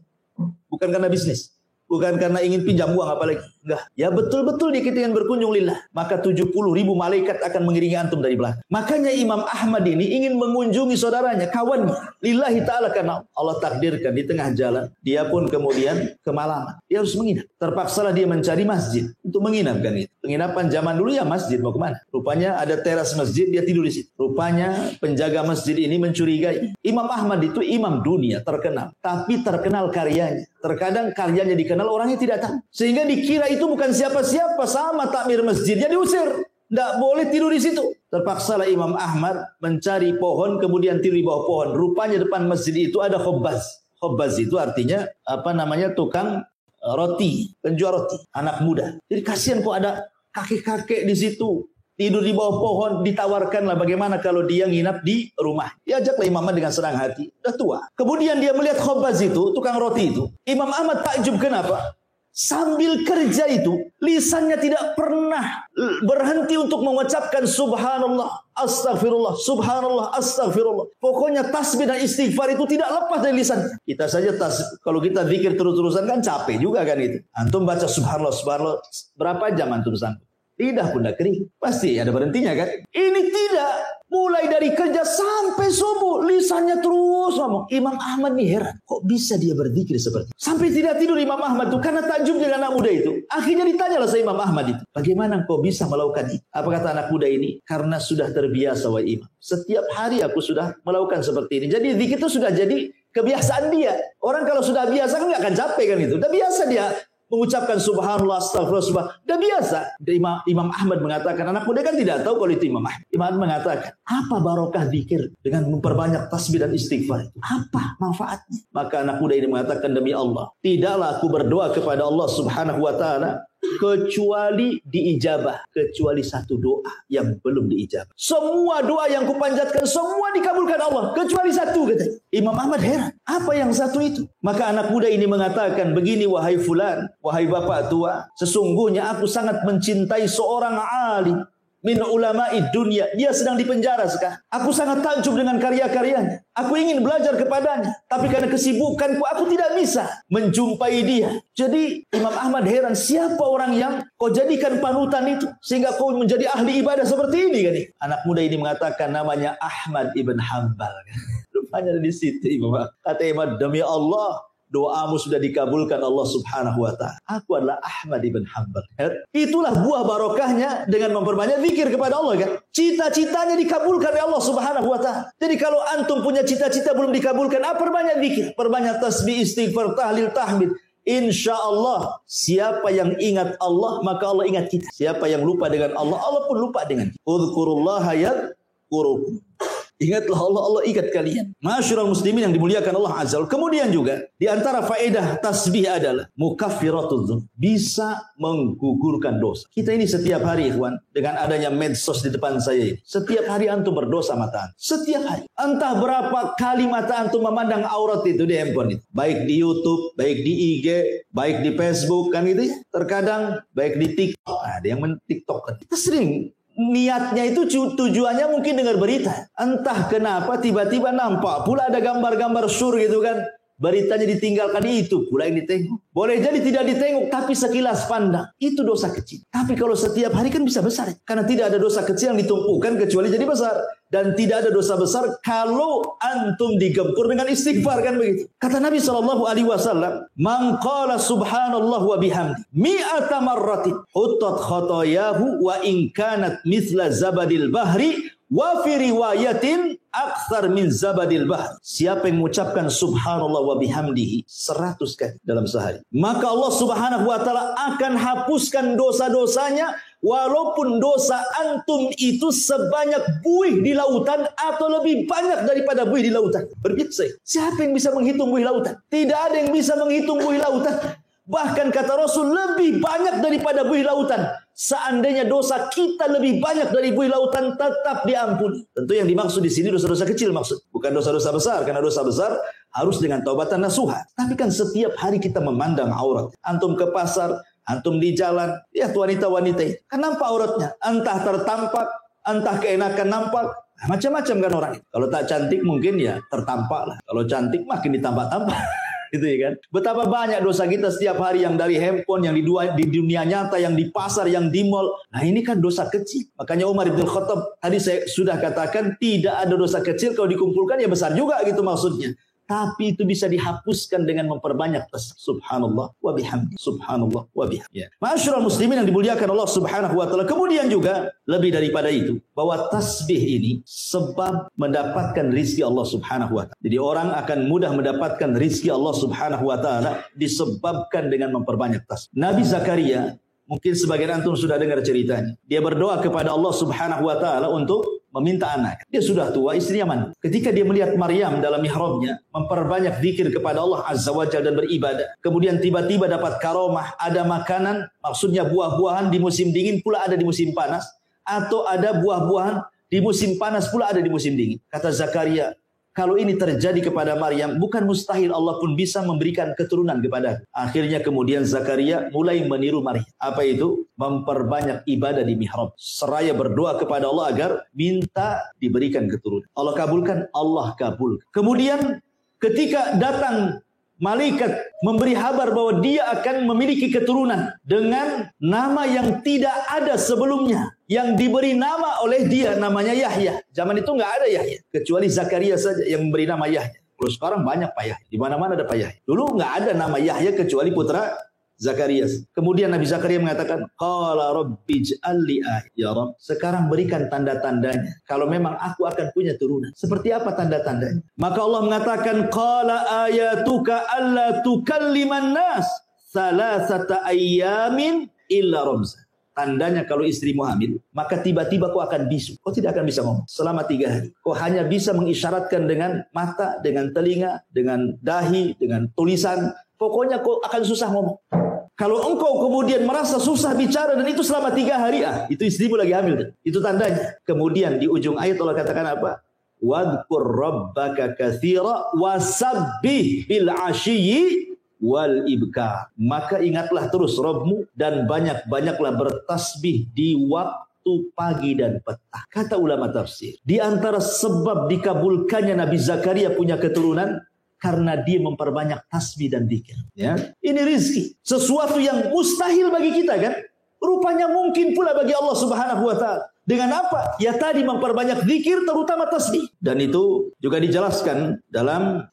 Bukan karena bisnis. Bukan karena ingin pinjam uang apalagi. Enggak. Ya betul-betul dia ingin berkunjung lillah. Maka 70.000 malaikat akan mengiringi antum dari belakang. Makanya Imam Ahmad ini ingin mengunjungi saudaranya, kawannya. Lillahi ta'ala, karena Allah takdirkan di tengah jalan. Dia pun kemudian kemalaman. Dia harus menginap. Terpaksalah dia mencari masjid untuk menginap kan itu. Penginapan zaman dulu ya masjid, mau kemana? Rupanya ada teras masjid, dia tidur di situ. Rupanya penjaga masjid ini mencurigai. Imam Ahmad itu imam dunia terkenal. Tapi terkenal karyanya. Terkadang karyanya dikenal, orangnya tidak tahu. Sehingga dikira itu bukan siapa-siapa, sama takmir masjidnya diusir. Tidak boleh tidur di situ. Terpaksalah Imam Ahmad mencari pohon, kemudian tidur di bawah pohon. Rupanya depan masjid itu ada khobbaz. Khobbaz itu artinya tukang roti, penjual roti, anak muda. Jadi kasihan kok ada kakek-kakek di situ tidur di bawah pohon, ditawarkanlah bagaimana kalau dia nginap di rumah. Diajaklah Imam Ahmad dengan senang hati, udah tua. Kemudian dia melihat Khabbaz itu, tukang roti itu. Imam Ahmad takjub, kenapa? Sambil kerja itu, lisannya tidak pernah berhenti untuk mengucapkan subhanallah, astagfirullah, subhanallah, astagfirullah. Pokoknya tasbih dan istighfar itu tidak lepas dari lisan. Kita saja kalau kita zikir terus-terusan kan capek juga kan itu. Antum baca subhanallah, subhanallah, berapa jam antum sanggup? Lidah pun dah kering. Pasti ada berhentinya kan? Ini tidak. Mulai dari kerja sampai subuh, lisannya terus ngomong. Imam Ahmad nih heran. Kok bisa dia berzikir seperti itu? Sampai tidak tidur Imam Ahmad itu. Karena takjub dengan anak muda itu. Akhirnya ditanyalah sama Imam Ahmad itu. Bagaimana kau bisa melakukan itu? Apa kata anak muda ini? Karena sudah terbiasa wahai Imam. Setiap hari aku sudah melakukan seperti ini. Jadi zikir itu sudah jadi kebiasaan dia. Orang kalau sudah biasa kan nggak akan capek kan itu. Udah biasa dia mengucapkan subhanallah, astagfirullah, subhanallah. Udah biasa. Imam Ahmad mengatakan, anak muda kan tidak tahu kalau itu Imam Ahmad. Imam Ahmad mengatakan, apa barokah zikir dengan memperbanyak tasbih dan istighfar itu? Apa manfaatnya? Maka anak muda ini mengatakan, demi Allah, tidaklah aku berdoa kepada Allah subhanahu wa ta'ala kecuali diijabah, kecuali satu doa yang belum diijabah. Semua doa yang kupanjatkan semua dikabulkan Allah, kecuali satu, katanya. Imam Ahmad heran, apa yang satu itu? Maka anak muda ini mengatakan, begini wahai fulan, wahai bapak tua, sesungguhnya aku sangat mencintai seorang alim min ulama'i dunia. Dia sedang dipenjara sekarang. Aku sangat takjub dengan karya-karyanya. Aku ingin belajar kepadanya, tapi karena kesibukanku aku tidak bisa menjumpai dia. Jadi Imam Ahmad heran, siapa orang yang kau jadikan panutan itu sehingga kau menjadi ahli ibadah seperti ini kan? Anak muda ini mengatakan namanya Ahmad ibn Hanbal. Rupanya di situ Imam. Kata Imam, demi Allah, doamu sudah dikabulkan Allah subhanahu wa ta'ala. Aku adalah Ahmad ibn Hanbal. Itulah buah barokahnya dengan memperbanyak zikir kepada Allah kan. Cita-citanya dikabulkan oleh Allah subhanahu wa ta'ala. Jadi kalau antum punya cita-cita belum dikabulkan, perbanyak zikir, perbanyak tasbih, istighfar, tahlil, tahmid. Insya Allah, siapa yang ingat Allah, maka Allah ingat kita. Siapa yang lupa dengan Allah, Allah pun lupa dengan kita. Udhkurullaha yadhkurukum. Ingatlah Allah, Allah ingat kalian. Masyarul muslimin yang dimuliakan Allah Azza wa Jalla. Kemudian juga di antara faedah tasbih adalah mukaffiratul dzunub, bisa menggugurkan dosa. Kita ini setiap hari ikhwan, dengan adanya medsos di depan saya ini, setiap hari antum berdosa mata antum. Setiap hari. Entah berapa kali mata antum memandang aurat itu di handphone itu. Baik di YouTube, baik di IG, baik di Facebook kan gitu ya. Terkadang baik di TikTok. Ada yang men-TikTok kan. Kita sering niatnya itu tujuannya mungkin dengar berita. Entah kenapa tiba-tiba nampak pula ada gambar-gambar sur gitu kan. Beritanya ditinggalkan, itu pula yang ditengok. Boleh jadi tidak ditengok, tapi sekilas pandang. Itu dosa kecil. Tapi kalau setiap hari kan bisa besar. Karena tidak ada dosa kecil yang ditumpukan kecuali jadi besar. Dan tidak ada dosa besar kalau antum digempur dengan istighfar kan begitu. Kata Nabi SAW, man qala subhanallah wa bihamdi mi'ata marratin hutat khotoyahu wa in kanat mithla zabadil bahri wa fi riwayatin akthar min zabadil bahr. Siapa yang mengucapkan subhanallah wa bihamdihi 100 kali dalam sehari, maka Allah subhanahu wa ta'ala akan hapuskan dosa-dosanya, walaupun dosa antum itu sebanyak buih di lautan atau lebih banyak daripada buih di lautan. Berbiasa. Siapa yang bisa menghitung buih lautan? Tidak ada yang bisa menghitung buih lautan. Bahkan kata Rasul, lebih banyak daripada buih lautan. Seandainya dosa kita lebih banyak dari buih lautan, tetap diampuni. Tentu yang dimaksud di sini dosa-dosa kecil maksud, bukan dosa-dosa besar. Karena dosa besar harus dengan taubatan nasuha. Tapi kan setiap hari kita memandang aurat. Antum ke pasar, antum di jalan, lihat wanita-wanita ini. Kan nampak auratnya. Entah tertampak, entah keenakan nampak. Macam-macam kan orang. Kalau tak cantik mungkin ya tertampak lah. Kalau cantik makin ditampak-tampak. Gitu ya kan. Betapa banyak dosa kita setiap hari, yang dari handphone, yang di dunia nyata, yang di pasar, yang di mall. Nah ini kan dosa kecil. Makanya Umar bin Khattab tadi saya sudah katakan, tidak ada dosa kecil, kalau dikumpulkan ya besar juga gitu maksudnya. Tapi itu bisa dihapuskan dengan memperbanyak subhanallah wa bihamdi, subhanallah wa bihamdi. Ya. Ma'asyiral muslimin yang dimuliakan Allah subhanahu wa ta'ala. Kemudian juga lebih daripada itu, bahwa tasbih ini sebab mendapatkan rizki Allah subhanahu wa ta'ala. Jadi orang akan mudah mendapatkan rizki Allah subhanahu wa ta'ala disebabkan dengan memperbanyak tasbih. Nabi Zakaria Mungkin sebagian antum sudah dengar ceritanya. Dia berdoa kepada Allah Subhanahu wa taala untuk meminta anak. Dia sudah tua, istrinya mandul. Ketika dia melihat Maryam dalam mihrabnya memperbanyak zikir kepada Allah Azza wa Jalla dan beribadah, kemudian tiba-tiba dapat karomah, ada makanan, maksudnya buah-buahan di musim dingin pula ada di musim panas, atau ada buah-buahan di musim panas pula ada di musim dingin. Kata Zakaria, kalau ini terjadi kepada Maryam, bukan mustahil Allah pun bisa memberikan keturunan kepada. Akhirnya kemudian Zakaria mulai meniru Maryam. Apa itu? Memperbanyak ibadah di mihrab. Seraya berdoa kepada Allah agar minta diberikan keturunan. Allah kabulkan, Allah kabulkan. Kemudian ketika datang malaikat memberi kabar bahwa dia akan memiliki keturunan dengan nama yang tidak ada sebelumnya, yang diberi nama oleh dia, namanya Yahya. Zaman itu nggak ada Yahya, kecuali Zakaria saja yang memberi nama Yahya. Kalau sekarang banyak Pak Yahya, di mana-mana ada Pak Yahya. Dulu nggak ada nama Yahya kecuali putra Zakaria. Kemudian Nabi Zakaria mengatakan, qala rabbi ij'al li ayah. Ya Rabb, sekarang berikan tanda-tandanya kalau memang aku akan punya turunan. Seperti apa tanda-tandanya? Maka Allah mengatakan, qala ayatuka alla tukalliman nas salasata ayyamin illa ramza. Tandanya kalau istrimu hamil, maka tiba-tiba kau akan bisu. Kau tidak akan bisa ngomong selama 3 hari. Kau hanya bisa mengisyaratkan dengan mata, dengan telinga, dengan dahi, dengan tulisan. Pokoknya kau akan susah ngomong. Kalau engkau kemudian merasa susah bicara dan itu selama 3 hari, itu istrimu lagi hamil. Itu tandanya. Kemudian di ujung ayat Allah katakan apa? Wadhkur rabbaka katsira wasabbih bil ashiyyi wal ibkar. Maka ingatlah terus Rabbmu dan banyak-banyaklah bertasbih di waktu pagi dan petang. Kata ulama tafsir, di antara sebab dikabulkannya Nabi Zakaria punya keturunan karena dia memperbanyak tasbih dan zikir. Ya, ini rizki, sesuatu yang mustahil bagi kita kan? Rupanya mungkin pula bagi Allah Subhanahu wa taala. Dengan apa? Ya tadi memperbanyak zikir, terutama tasbih. Dan itu juga dijelaskan dalam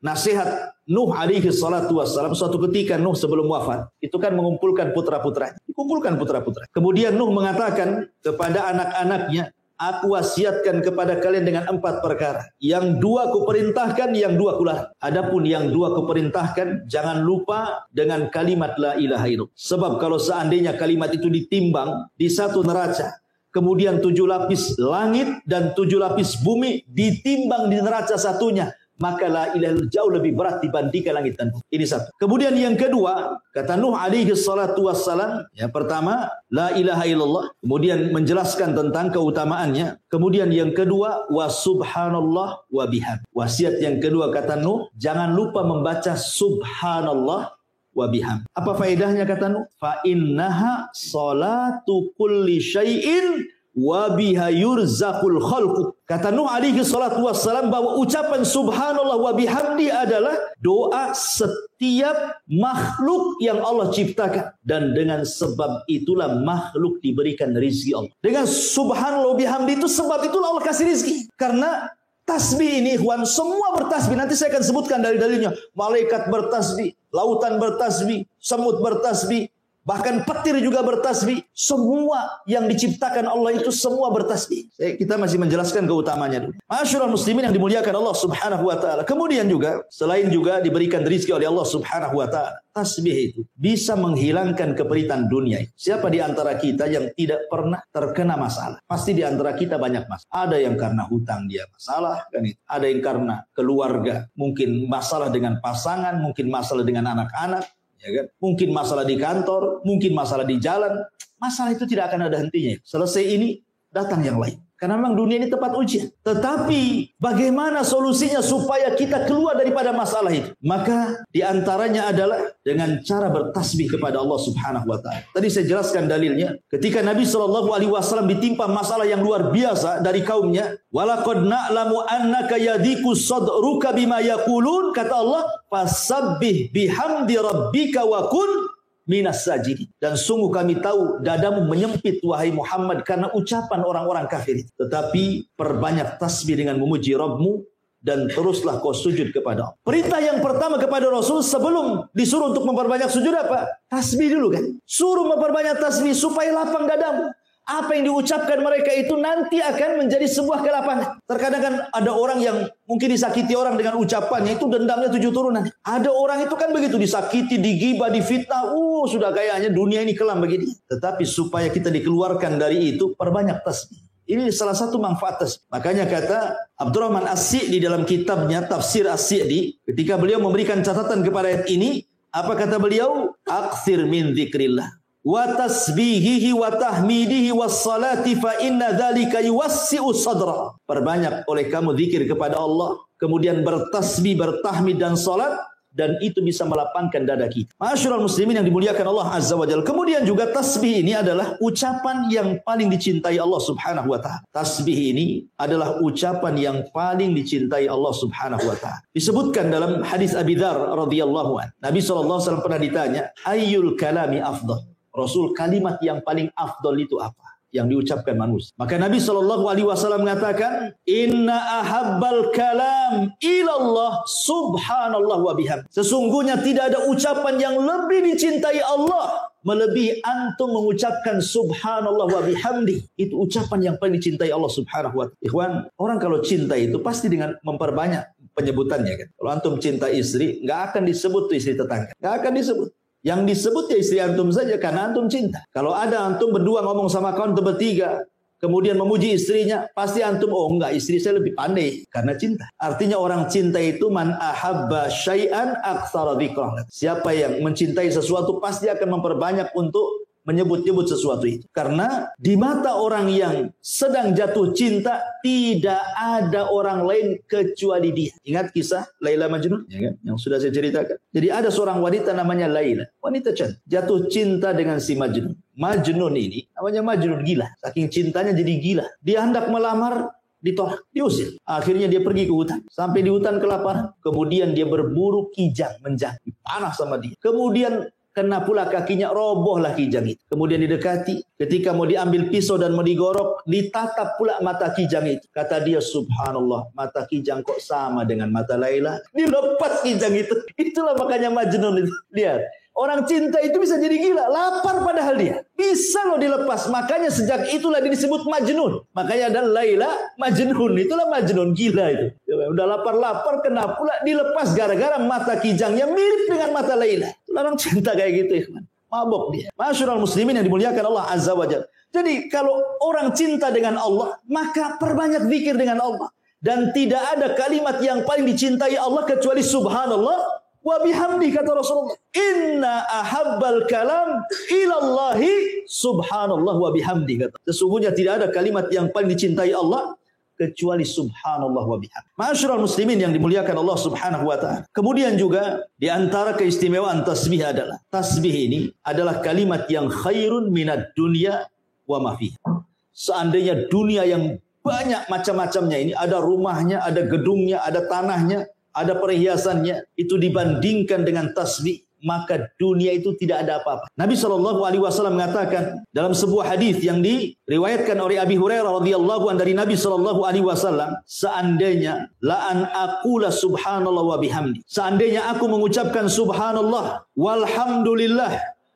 nasihat Nuh alaihi salatu wassalam. Suatu ketika Nuh sebelum wafat, itu kan mengumpulkan putra-putranya. Dikumpulkan putra-putra. Kemudian Nuh mengatakan kepada anak-anaknya, aku wasiatkan kepada kalian dengan 4 perkara. Yang 2 kuperintahkan, yang 2 kularang. Adapun yang 2 kuperintahkan, jangan lupa dengan kalimat la ilaha illallah. Sebab kalau seandainya kalimat itu ditimbang di satu neraca, kemudian 7 lapis langit dan 7 lapis bumi ditimbang di neraca satunya, maka la ilaha illallah jauh lebih berat dibandingkan langit dan bumi. Ini satu. Kemudian yang kedua, kata Nuh alaihi salatu wassalam, yang pertama la ilaha illallah, kemudian menjelaskan tentang keutamaannya. Kemudian yang kedua, wa subhanallah wa bihamd. Wasiat yang kedua kata Nuh, jangan lupa membaca subhanallah wa bihamd. Apa faedahnya kata Nuh? Fa innaha salatu kulli syai'in wa biha yurzaqul khalqu. Kata Nuh alaihi salatu wassalam bahwa ucapan subhanallah wa bihamdi adalah doa setiap makhluk yang Allah ciptakan, dan dengan sebab itulah makhluk diberikan rezeki Allah. Dengan subhanallah wa bihamdi itu, sebab itulah Allah kasih rezeki. Karena tasbih ini ikhwan, semua bertasbih. Nanti saya akan sebutkan dalil-dalilnya. Malaikat bertasbih, lautan bertasbih, semut bertasbih, bahkan petir juga bertasbih. Semua yang diciptakan Allah itu semua bertasbih. Kita masih menjelaskan keutamanya dulu. Masyaallah muslimin yang dimuliakan Allah Subhanahu wa taala. Kemudian juga selain juga diberikan rezeki oleh Allah Subhanahu wa taala, tasbih itu bisa menghilangkan keperitan dunia. Siapa di antara kita yang tidak pernah terkena masalah? Pasti di antara kita banyak masalah. Ada yang karena hutang dia masalah kan itu. Ada yang karena keluarga, mungkin masalah dengan pasangan, mungkin masalah dengan anak-anak. Ya kan? Mungkin masalah di kantor, mungkin masalah di jalan. Masalah itu tidak akan ada hentinya. Selesai ini, datang yang lain. Karena memang dunia ini tempat ujian. Tetapi bagaimana solusinya supaya kita keluar daripada masalah itu? Maka diantaranya adalah dengan cara bertasbih kepada Allah Subhanahu wa taala. Tadi saya jelaskan dalilnya. Ketika Nabi SAW ditimpa masalah yang luar biasa dari kaumnya, walaqad na'lamu annaka yadhiku sadruka bima yaqulun, kata Allah, fasabbih bihamdi rabbika wa kun minas sajidin. Dan sungguh kami tahu dadamu menyempit wahai Muhammad karena ucapan orang-orang kafir. Tetapi perbanyak tasbih dengan memuji Rabbmu dan teruslah kau sujud kepada Allah. Perintah yang pertama kepada Rasul sebelum disuruh untuk memperbanyak sujud apa? Tasbih dulu kan. Suruh memperbanyak tasbih supaya lapang dadamu. Apa yang diucapkan mereka itu nanti akan menjadi sebuah kelapangan. Terkadang kan ada orang yang mungkin disakiti orang dengan ucapannya, itu dendamnya 7 turunan. Ada orang itu kan begitu, disakiti, digibah, difitnah, sudah kayaknya dunia ini kelam begini. Tetapi supaya kita dikeluarkan dari itu, perbanyak tasbih. Ini salah satu manfaat tasbih. Makanya kata Abdurrahman As-Sa'di dalam kitabnya Tafsir As-Sa'di, ketika beliau memberikan catatan kepada ayat ini, apa kata beliau? Aktsir min dzikrillah wa tasbihihi wa tahmidihi was salati fa inna dzalika yuwassi'u sadra. Perbanyak oleh kamu zikir kepada Allah, kemudian bertasbih, bertahmid dan salat, dan itu bisa melapangkan dada kita. Ma'asyiral muslimin yang dimuliakan Allah Azza wa Jalla. Kemudian juga tasbih ini adalah ucapan yang paling dicintai Allah Subhanahu wa taala. Tasbih ini adalah ucapan yang paling dicintai Allah Subhanahu wa taala. Disebutkan dalam hadis Abi Dzar radhiyallahu anhu. Nabi sallallahu alaihi wasallam pernah ditanya, "Ayyul kalami afdal?" Rasul, kalimat yang paling afdal itu apa? Yang diucapkan manusia. Maka Nabi SAW mengatakan, Inna ahabbal kalam ilallah subhanallah wa bihamd. Sesungguhnya tidak ada ucapan yang lebih dicintai Allah melebihi antum mengucapkan subhanallah wa bihamdi. Itu ucapan yang paling dicintai Allah subhanahu wa ta'ala. Ikhwan, orang kalau cinta itu pasti dengan memperbanyak penyebutannya kan. Kalau antum cinta istri, nggak akan disebut tuh istri tetangga. Nggak akan disebut. Yang disebut ya istri antum saja karena antum cinta. Kalau ada antum berdua ngomong sama kawan bertiga, kemudian memuji istrinya, pasti antum, enggak, istri saya lebih pandai karena cinta. Artinya orang cinta itu man ahabba syai'an aktsara dzikrah. Siapa yang mencintai sesuatu pasti akan memperbanyak untuk menyebut-nyebut sesuatu itu. Karena di mata orang yang sedang jatuh cinta, tidak ada orang lain kecuali dia. Ingat kisah Laila Majnun? Ya kan? Yang sudah saya ceritakan. Jadi ada seorang wanita namanya Laila. Wanita cantik. Jatuh cinta dengan si Majnun. Majnun ini, namanya Majnun, gila. Saking cintanya jadi gila. Dia hendak melamar, ditolak, diusir. Akhirnya dia pergi ke hutan. Sampai di hutan kelaparan. Kemudian dia berburu kijang, menjadi panas sama dia. Kemudian kena pula kakinya, robohlah kijang itu. Kemudian didekati, ketika mau diambil pisau dan mau digorok, ditatap pula mata kijang itu. Kata dia, subhanallah, mata kijang kok sama dengan mata Laila. Dilepas kijang itu. Itulah makanya Majnun itu. Lihat, orang cinta itu bisa jadi gila, lapar padahal dia. Bisa loh dilepas. Makanya sejak itulah dia disebut Majnun. Makanya ada Laila Majnun. Itulah Majnun, gila itu. Udah lapar-lapar, kena pula dilepas gara-gara mata kijang yang mirip dengan mata Laila. Orang cinta kayak gitu, ikhwan. Mabok dia. Ma'asyiral muslimin yang dimuliakan Allah Azza wa Jalla. Jadi kalau orang cinta dengan Allah, maka perbanyak zikir dengan Allah. Dan tidak ada kalimat yang paling dicintai Allah kecuali subhanallah wa bihamdi, kata Rasulullah. Inna ahabbal kalam ilallahi subhanallah wa bihamdi, kata. Sesungguhnya tidak ada kalimat yang paling dicintai Allah kecuali subhanallah wa bihamdi. Ma'asyiral muslimin yang dimuliakan Allah Subhanahu wa taala. Kemudian juga di antara keistimewaan tasbih adalah tasbih ini adalah kalimat yang khairun minad dunya wa ma fiha. Seandainya dunia yang banyak macam-macamnya ini, ada rumahnya, ada gedungnya, ada tanahnya, ada perhiasannya, itu dibandingkan dengan tasbih, maka dunia itu tidak ada apa-apa. Nabi SAW mengatakan dalam sebuah hadis yang diriwayatkan oleh Abi Hurairah radhiyallahu anhu dari Nabi SAW, seandainya la an aqula subhanallah wa bihamdi, seandainya aku mengucapkan subhanallah walhamdulillah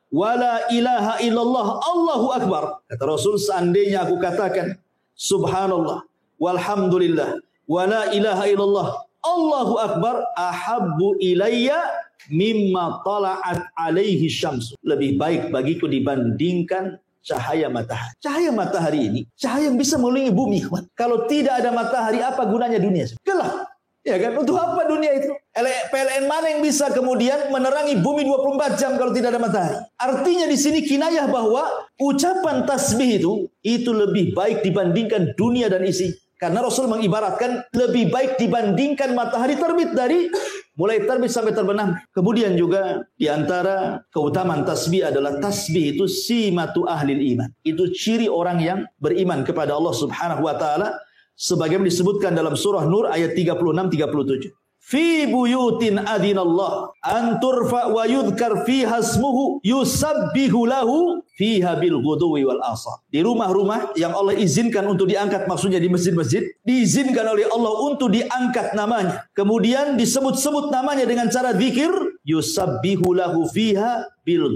wala ilaha illallah Allahu akbar, kata Rasul, seandainya aku katakan subhanallah walhamdulillah wala ilaha illallah Allahu akbar, ahabbu ilayya mimma tala'at alaihi syamsu, lebih baik bagiku dibandingkan cahaya matahari. Cahaya matahari ini cahaya yang bisa mengelilingi bumi. Kalau tidak ada matahari, apa gunanya dunia? Gelap. Ya kan? Untuk apa dunia itu? PLN mana yang bisa kemudian menerangi bumi 24 jam kalau tidak ada matahari? Artinya di sini kinayah bahwa ucapan tasbih itu lebih baik dibandingkan dunia dan isi. Karena Rasul mengibaratkan lebih baik dibandingkan matahari terbit dari mulai terbit sampai terbenam. Kemudian juga di antara keutamaan tasbih adalah tasbih itu simatu ahlil iman. Itu ciri orang yang beriman kepada Allah Subhanahu wa taala, sebagaimana disebutkan dalam surah Nur ayat 36-37. Fi buyutin adinallah an turfa wa yudhkar fiha ismuhu yusabbihu lahu fiha bil ghudwi wal asar. Di rumah-rumah yang Allah izinkan untuk diangkat, maksudnya di masjid-masjid, diizinkan oleh Allah untuk diangkat namanya. Kemudian disebut-sebut namanya dengan cara zikir, yusabbihu lahu fiha bil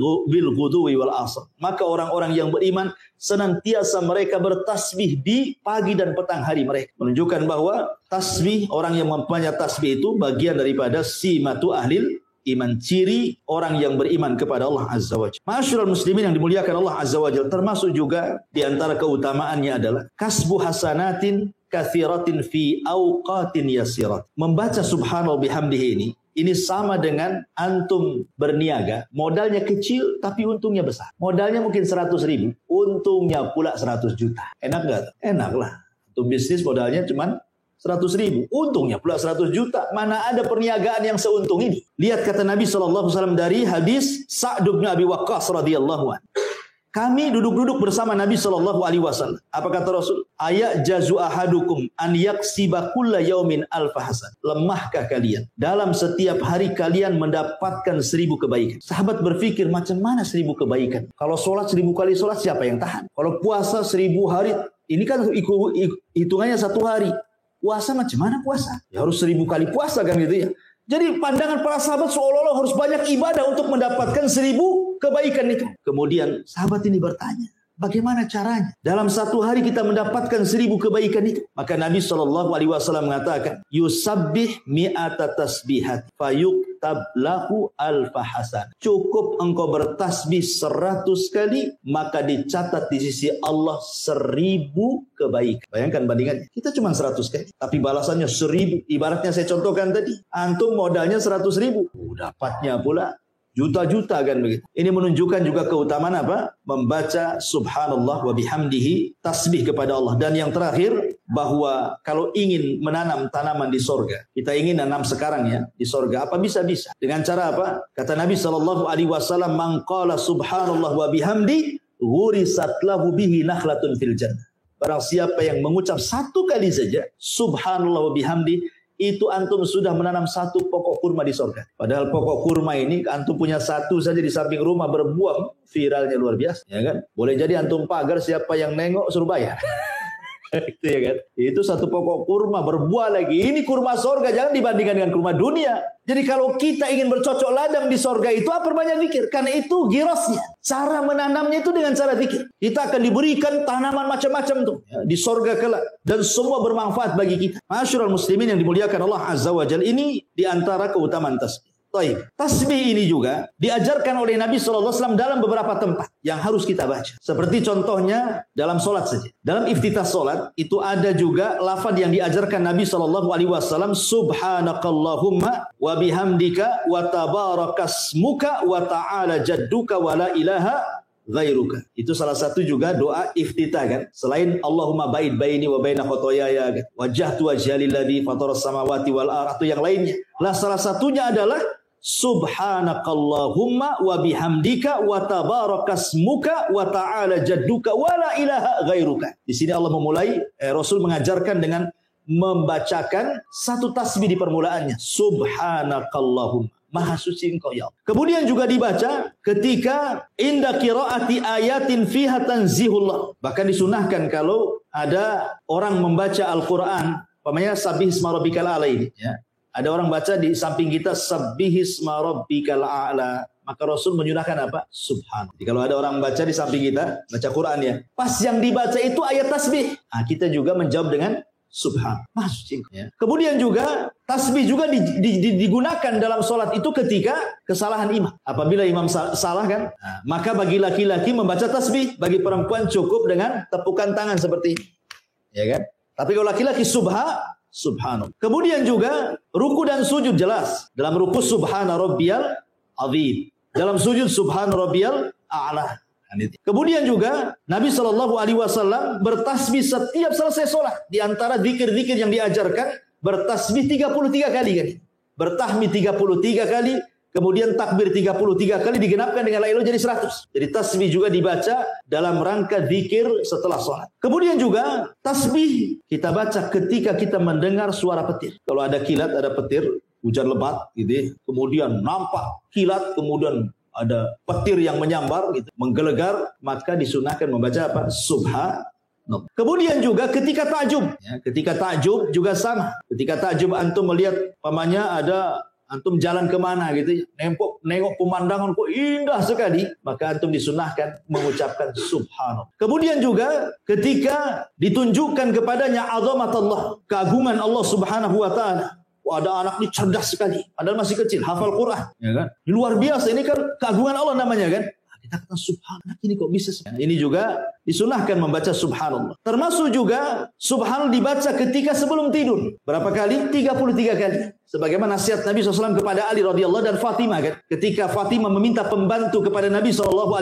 ghudwi wal asar. Maka orang-orang yang beriman senantiasa mereka bertasbih di pagi dan petang hari mereka. Menunjukkan bahwa tasbih, orang yang mempunyai tasbih itu bagian daripada simatu ahlil iman, ciri orang yang beriman kepada Allah Azza wa Jalla. Ma'asyiral muslimin yang dimuliakan Allah Azza wa Jalla, termasuk juga di antara keutamaannya adalah kasbu hasanatin katsiratin fi awqatin yasirat. Membaca subhanallah bihamdihi ini sama dengan antum berniaga, modalnya kecil tapi untungnya besar. Modalnya mungkin 100.000, untungnya pula 100 juta. Enak nggak? Enak lah. Untuk bisnis modalnya cuman 100.000, untungnya pula 100 juta. Mana ada perniagaan yang seuntung ini? Lihat kata Nabi SAW dari hadis Sa'd bin Abi Waqqas radhiyallahu anhu. Kami duduk-duduk bersama Nabi SAW. Apa kata Rasul? Ayat jazu ahadukum an yaksiba kulla yaumin alfa hasan. Lemahkah kalian dalam setiap hari kalian mendapatkan 1000 kebaikan? Sahabat berpikir, macam mana 1000 kebaikan? Kalau sholat 1000 kali sholat, siapa yang tahan? Kalau puasa 1000 hari, ini kan hitungannya 1 hari. Puasa macam mana puasa? Ya harus 1000 kali puasa kan gitu ya. Jadi pandangan para sahabat seolah-olah harus banyak ibadah untuk mendapatkan 1000 kebaikan itu. Kemudian sahabat ini bertanya, bagaimana caranya? Dalam 1 hari kita mendapatkan 1000 kebaikan itu. Maka Nabi SAW mengatakan, yusabbih mi'ata tasbihat fayuktab lahu alfa hasan. Cukup engkau bertasbih 100 kali, maka dicatat di sisi Allah 1000 kebaikan. Bayangkan bandingannya. Kita cuma 100 kali, tapi balasannya 1000. Ibaratnya saya contohkan tadi, antum modalnya 100.000, dapatnya pula juta-juta kan begitu. Ini menunjukkan juga keutamaan apa? Membaca subhanallah wa bihamdihi, tasbih kepada Allah. Dan yang terakhir, bahwa kalau ingin menanam tanaman di sorga, kita ingin nanam sekarang ya di sorga, apa bisa-bisa. Dengan cara apa? Kata Nabi SAW, man qala subhanallah wa bihamdi ghurisat lahu bihi nakhlatun fil jannah. Barang siapa yang mengucap 1 kali saja subhanallah wa bihamdi, itu antum sudah menanam 1 pokok kurma di sorga. Padahal pokok kurma ini antum punya 1 saja di samping rumah berbuah, viralnya luar biasa, ya kan? Boleh jadi antum pagar, siapa yang nengok suruh bayar. Itu ya kan? Itu 1 pokok kurma berbuah lagi. Ini kurma sorga, jangan dibandingkan dengan kurma dunia. Jadi kalau kita ingin bercocok ladang di sorga itu, perbanyak zikir. Karena itu girasnya. Cara menanamnya itu dengan cara zikir. Kita akan diberikan tanaman macam-macam tuh ya, di sorga kelak. Dan semua bermanfaat bagi kita. Ma'asyiral muslimin yang dimuliakan Allah Azza wa Jalla, ini di antara keutamaan tasbih. Tasbih ini juga diajarkan oleh Nabi SAW dalam beberapa tempat yang harus kita baca. Seperti contohnya dalam solat saja. Dalam iftitah solat itu ada juga lafaz yang diajarkan Nabi SAW, subhanakallahumma wa bihamdika wa tabarakasmuka wa ta'ala jadduka wa la ilaha ghairuka. Itu salah satu juga doa iftitah kan. Selain Allahumma ba'id baini wa baina khotoyaya kan. Wajjahtu wajhali alladzi fataras samawati wal ardh, atau yang lainnya. Lah salah satunya adalah subhanakallahumma wa bihamdika wa tabarakasmuka wa ta'ala jadduka wa la ilaha ghairuka. Di sini Allah memulai, Rasul mengajarkan dengan membacakan 1 tasbih di permulaannya. Subhanakallahumma, maha suci engkau ya Allah. Kemudian juga dibaca ketika inda qiraati ayatin fiha tanzihullah. Bahkan disunahkan kalau ada orang membaca Al-Quran, umpamanya sabbih isma rabbikal a'la ini ya. Ada orang baca di samping kita sabbihisma rabbikal a'la, maka Rasul menyunahkan apa? Subhan. Jadi kalau ada orang baca di samping kita, baca Quran ya, pas yang dibaca itu ayat tasbih, nah, kita juga menjawab dengan subhan. Ya. Kemudian juga tasbih juga digunakan dalam sholat itu ketika kesalahan imam. Apabila imam salah kan, nah, maka bagi laki-laki membaca tasbih, bagi perempuan cukup dengan tepukan tangan seperti ini, ya kan? Tapi kalau laki-laki subhanallah. Kemudian juga ruku dan sujud jelas. Dalam ruku subhana rabbiyal azim, dalam sujud subhana rabbiyal a'la. Kemudian juga Nabi SAW bertasbih setiap selesai sholat. Di antara zikir-zikir yang diajarkan, bertasbih 33 kali kan? Bertahmid 33 kali, kemudian takbir 33 kali, digenapkan dengan la ilaha jadi 100. Jadi tasbih juga dibaca dalam rangka zikir setelah sholat. Kemudian juga tasbih kita baca ketika kita mendengar suara petir. Kalau ada kilat, ada petir, hujan lebat gitu ya. Kemudian nampak kilat, kemudian ada petir yang menyambar gitu, menggelegar, maka disunahkan membaca apa? Subhanallah. Kemudian juga ketika takjub, ya, ketika takjub juga sama. Ketika takjub antum melihat pamannya ada antum jalan kemana gitu, nengok pemandangan kok indah sekali, maka antum disunahkan mengucapkan subhanallah. Kemudian juga ketika ditunjukkan kepadanya azamatullah, keagungan Allah Subhanahu wa taala. Wah, ada anak ini cerdas sekali, padahal masih kecil, hafal Quran, ya kan? Ini luar biasa, ini kan keagungan Allah namanya kan? Kita kata subhanallah, ini kok bisa? Ini juga disunahkan membaca subhanallah. Termasuk juga subhanallah dibaca ketika sebelum tidur. Berapa kali? 33 kali. Sebagaimana nasihat Nabi SAW kepada Ali radhiyallahu dan Fatimah kan. Ketika Fatimah meminta pembantu kepada Nabi SAW,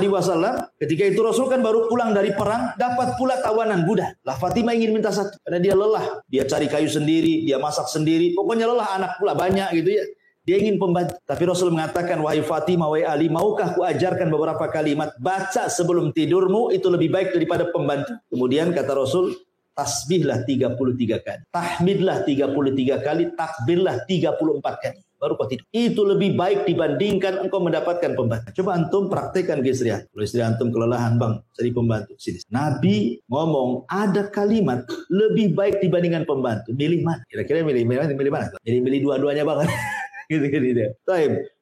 ketika itu Rasul kan baru pulang dari perang, dapat pula tawanan budak. Lah Fatimah ingin minta satu, karena dia lelah. Dia cari kayu sendiri, dia masak sendiri. Pokoknya lelah, anak pula banyak gitu ya. Dia ingin pembantu. Tapi Rasul mengatakan, wahai Fatimah, wahai Ali, maukah ku ajarkan beberapa kalimat baca sebelum tidurmu, itu lebih baik daripada pembantu. Kemudian kata Rasul, tasbihlah 33 kali. Tahmidlah 33 kali. Takbirlah 34 kali. Baru kau tidur. Itu lebih baik dibandingkan engkau mendapatkan pembantu. Coba antum praktekkan ke istri. Kalau istri antum kelelahan, bang, cari pembantu. Sini. Nabi ngomong, ada kalimat lebih baik dibandingkan pembantu. Milih mana? Kira-kira milih mana? Jadi milih dua-duanya banget. Gitu.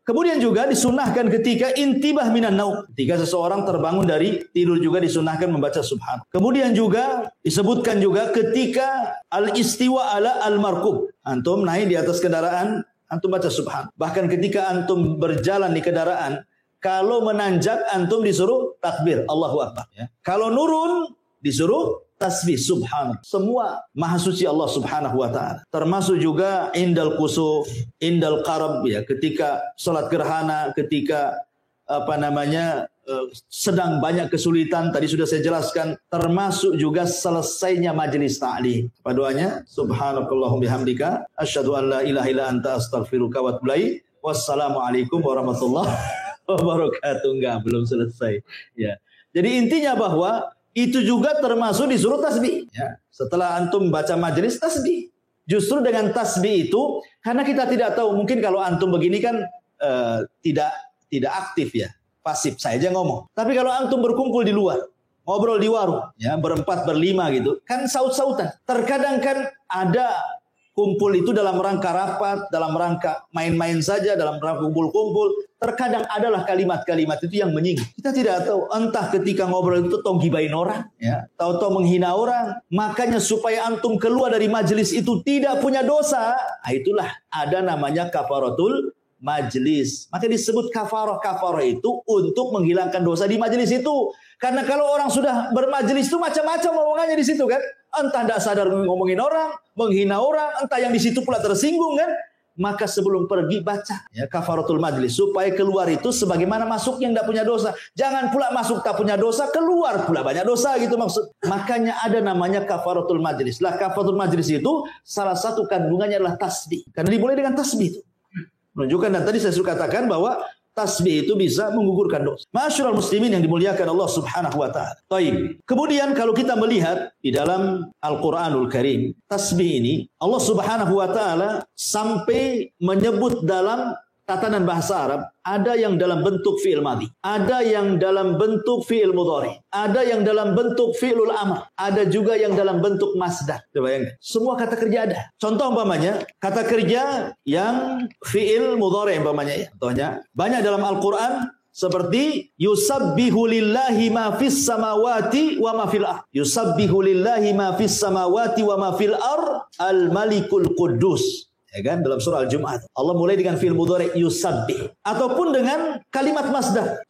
Kemudian juga disunahkan ketika intibah minan naum. Ketika seseorang terbangun dari tidur juga disunahkan membaca subhan. Kemudian juga disebutkan juga ketika al-istiwa ala al-markub. Antum naik di atas kendaraan, antum baca subhan. Bahkan ketika antum berjalan di kendaraan, kalau menanjak antum disuruh takbir, Allahu Akbar. Ya. Kalau nurun disuruh tasbih subhanallah. Semua maha suci Allah Subhanahu wa taala. Termasuk juga indal kusuf, indal qarab ya, ketika salat gerhana, ketika sedang banyak kesulitan, tadi sudah saya jelaskan, termasuk juga selesainya majelis ta'lim. Apa doanya? Subhanakallahumma bihamdika asyhadu an la ilaha illa anta astaghfiruka wa atubu ilaik. Wassalamualaikum warahmatullahi wabarakatuh. Enggak, belum selesai. Ya. Jadi intinya bahwa itu juga termasuk disuruh tasbih. Ya. Setelah antum baca majelis tasbih. Justru dengan tasbih itu, karena kita tidak tahu, mungkin kalau antum begini kan tidak aktif ya, pasif saja ngomong. Tapi kalau antum berkumpul di luar, ngobrol di warung, ya berempat berlima gitu, kan saut-sautan. Terkadang kan ada kumpul itu dalam rangka rapat, dalam rangka main-main saja, dalam rangka kumpul-kumpul. Terkadang adalah kalimat-kalimat itu yang menyinggung. Kita tidak tahu, entah ketika ngobrol itu tahu gibain orang, ya, tahu-tahu menghina orang. Makanya supaya antum keluar dari majelis itu tidak punya dosa, itulah ada namanya kafaratul majlis. Maka disebut kafarah itu untuk menghilangkan dosa di majelis itu. Karena kalau orang sudah bermajelis itu macam-macam omongannya di situ kan. Entah tidak sadar ngomongin orang, menghina orang, entah yang di situ pula tersinggung kan. Maka sebelum pergi baca ya kafaratul majlis supaya keluar itu sebagaimana masuk yang tidak punya dosa. Jangan pula masuk tak punya dosa, keluar pula banyak dosa gitu maksud. Makanya ada namanya kafaratul majlis. Lah kafaratul majlis itu salah satu kandungannya adalah tasbih. Karena dimulai dengan tasbih itu. Menunjukkan, dan tadi saya sudah katakan bahwa tasbih itu bisa menggugurkan dosa. Ma'asyiral muslimin yang dimuliakan Allah Subhanahu wa taala. Baik. Kemudian kalau kita melihat di dalam Al-Qur'anul Karim, tasbih ini Allah Subhanahu wa taala sampai menyebut dalam tatanan bahasa Arab, ada yang dalam bentuk fi'il madhi, ada yang dalam bentuk fi'il mudhari, ada yang dalam bentuk fi'lul amr, ada juga yang dalam bentuk masdar. Coba bayangkan, semua kata kerja ada. Contoh umpamanya, kata kerja yang fi'il mudhari umpamanya ya. Contohnya, banyak dalam Al-Qur'an seperti yusabbihu lillahi ma fis samawati wa ma fil ard. Yusabbihu lillahi ma fis samawati wa ma fil ard al-malikul quddus. Ya kan? Dalam surah Al-Jum'ah Allah mulai dengan fi'il mudhari yusabbih, ataupun dengan kalimat masdar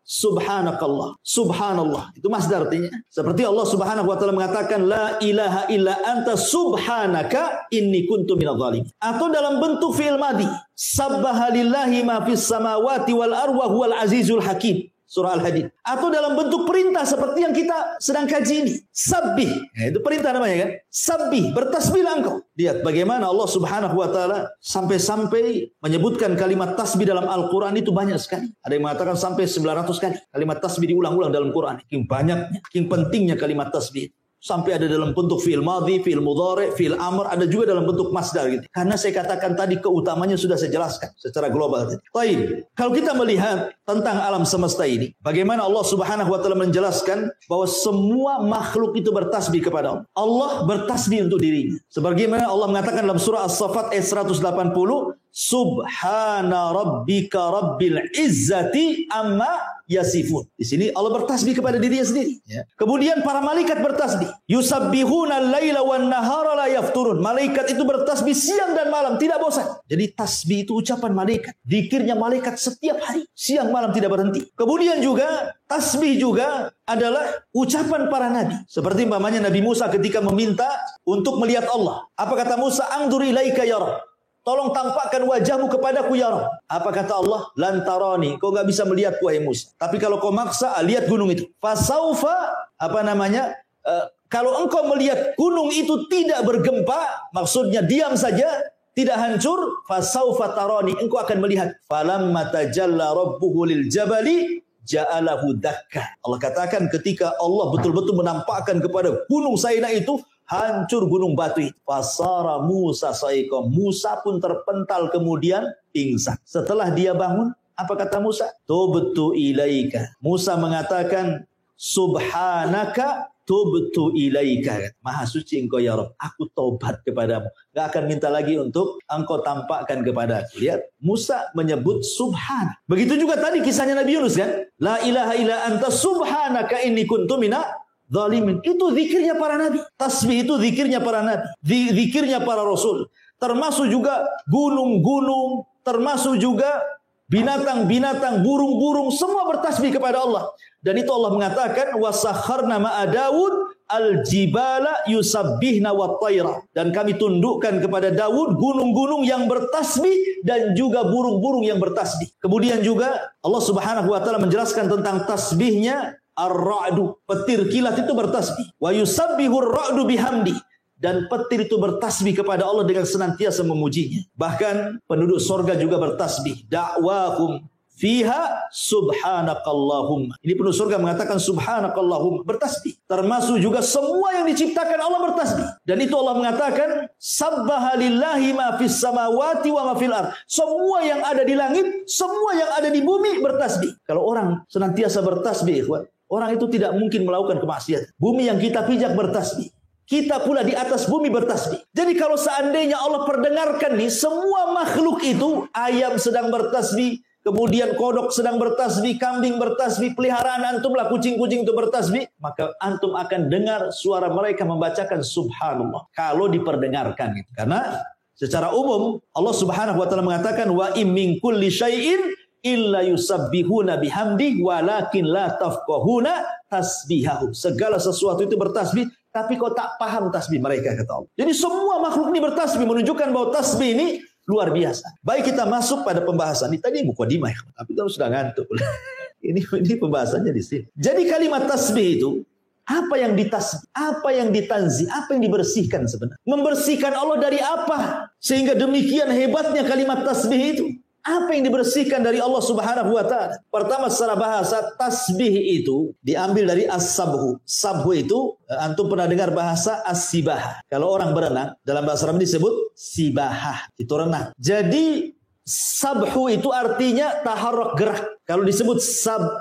subhanakallah, subhanallah, itu masdar artinya. Seperti Allah Subhanahu wa taala mengatakan la ilaha illa anta subhanaka inni kuntu minadh dhalimin. Atau dalam bentuk fi'il madhi, sabbaha lillahi ma fis samawati wal ardi wa huwal azizul hakim. Surah Al-Hadid. Atau dalam bentuk perintah seperti yang kita sedang kaji ini. Sabbih. Ya, itu perintah namanya kan. Sabbih. Bertasbihlah engkau. Lihat bagaimana Allah Subhanahu wa taala sampai-sampai menyebutkan kalimat tasbih dalam Al-Quran itu banyak sekali. Ada yang mengatakan sampai 900 kali. Kalimat tasbih diulang-ulang dalam Quran. Saking banyaknya, saking pentingnya kalimat tasbih. Sampai ada dalam bentuk fi'il madhi, fi'il mudhari', fi'il amr, ada juga dalam bentuk masdar gitu. Karena saya katakan tadi keutamanya sudah saya jelaskan secara global tadi. Baik, kalau kita melihat tentang alam semesta ini, bagaimana Allah Subhanahu wa taala menjelaskan bahwa semua makhluk itu bertasbih kepada Allah. Allah bertasbih untuk dirinya. Sebagaimana Allah mengatakan dalam surah As-Saffat ayat 180, Subhana rabbika rabbil izzati amma yasifun. Di sini Allah bertasbih kepada dirinya sendiri. Ya. Kemudian para malaikat bertasbih. Yusabbihuna al-laila wan nahara la yafturun. Malaikat itu bertasbih siang dan malam tidak bosan. Jadi tasbih itu ucapan malaikat. Zikirnya malaikat setiap hari, siang malam tidak berhenti. Kemudian juga tasbih juga adalah ucapan para nabi. Seperti umpamanya Nabi Musa ketika meminta untuk melihat Allah. Apa kata Musa? Angdur ilaika ya Rabb. Tolong tampakkan wajahmu kepadaku ya Rabb. Apa kata Allah? Lantarani. Kau nggak bisa melihatku wahai Musa. Tapi kalau kau maksa, lihat gunung itu. Fasaufa, kalau engkau melihat gunung itu tidak bergempa, maksudnya diam saja, tidak hancur, fasaufa tarani, engkau akan melihat. Falamma tajalla rabbuhu lil jabali ja'alahu dakka. Allah katakan ketika Allah betul-betul menampakkan kepada gunung Saina itu, hancur gunung batu itu. Fasara Musa sa'iqam. Musa pun terpental kemudian pingsan. Setelah dia bangun, apa kata Musa? Tubtu ilaika. Musa mengatakan, Subhanaka tubtu ilaika. Maha suci engkau ya Rabb. Aku taubat kepadamu. Gak akan minta lagi untuk engkau tampakkan kepada aku. Lihat, Musa menyebut Subhan. Begitu juga tadi kisahnya Nabi Yunus kan? La ilaha illa anta subhanaka inni kuntu mina zalimin. Itu zikirnya para nabi. Tasbih itu zikirnya para nabi. Zikirnya para rasul. Termasuk juga gunung-gunung. Termasuk juga binatang-binatang, burung-burung. Semua bertasbih kepada Allah. Dan itu Allah mengatakan, وَسَخَّرْنَا مَعَ دَاوُدْ الْجِبَالَ يُسَبِّحْنَ وَالطَّيْرَ. Dan kami tundukkan kepada Daud gunung-gunung yang bertasbih dan juga burung-burung yang bertasbih. Kemudian juga Allah Subhanahu wa taala menjelaskan tentang tasbihnya ar-ra'du, petir kilat itu bertasbih. Wa yusabbihur ra'du bihamdi, dan petir itu bertasbih kepada Allah dengan senantiasa memujinya. Bahkan penduduk sorga juga bertasbih. Da'wahum fiha subhanakallahumma. Ini penduduk surga mengatakan subhanakallahumma, bertasbih. Termasuk juga semua yang diciptakan Allah bertasbih. Dan itu Allah mengatakan sabbaha lillahi ma fis samawati wa ma fil ard. Semua yang ada di langit, semua yang ada di bumi bertasbih. Kalau orang senantiasa bertasbih, ikhwan, orang itu tidak mungkin melakukan kemaksiatan. Bumi yang kita pijak bertasbih. Kita pula di atas bumi bertasbih. Jadi kalau seandainya Allah perdengarkan nih, semua makhluk itu, ayam sedang bertasbih, kemudian kodok sedang bertasbih, kambing bertasbih, peliharaan antum lah, kucing-kucing itu bertasbih, maka antum akan dengar suara mereka membacakan subhanallah. Kalau diperdengarkan gitu. Karena secara umum Allah Subhanahu wa taala mengatakan wa im min kulli syai'in illa yusabbihuna bihamdi walakin la tafqahuna tasbihahum. Segala sesuatu itu bertasbih, tapi kau tak paham tasbih mereka, kata Allah. Jadi semua makhluk ini bertasbih, menunjukkan bahwa tasbih ini luar biasa. Baik, kita masuk pada pembahasan. Ini tadi mukadimah, tapi kita sudah ngantuk. ini pembahasannya di sini. Jadi kalimat tasbih itu, apa yang ditasbih, apa yang ditanzi, apa yang dibersihkan sebenarnya? Membersihkan Allah dari apa? Sehingga demikian hebatnya kalimat tasbih itu. Apa yang dibersihkan dari Allah Subhanahu wa taala? Pertama, secara bahasa, tasbih itu diambil dari as-sabhu. Sabhu itu, antum pernah dengar bahasa as-sibahah. Kalau orang berenang, dalam bahasa Arab disebut sibahah. Itu renang. Jadi sabhu itu artinya taharruk, gerak. Kalau disebut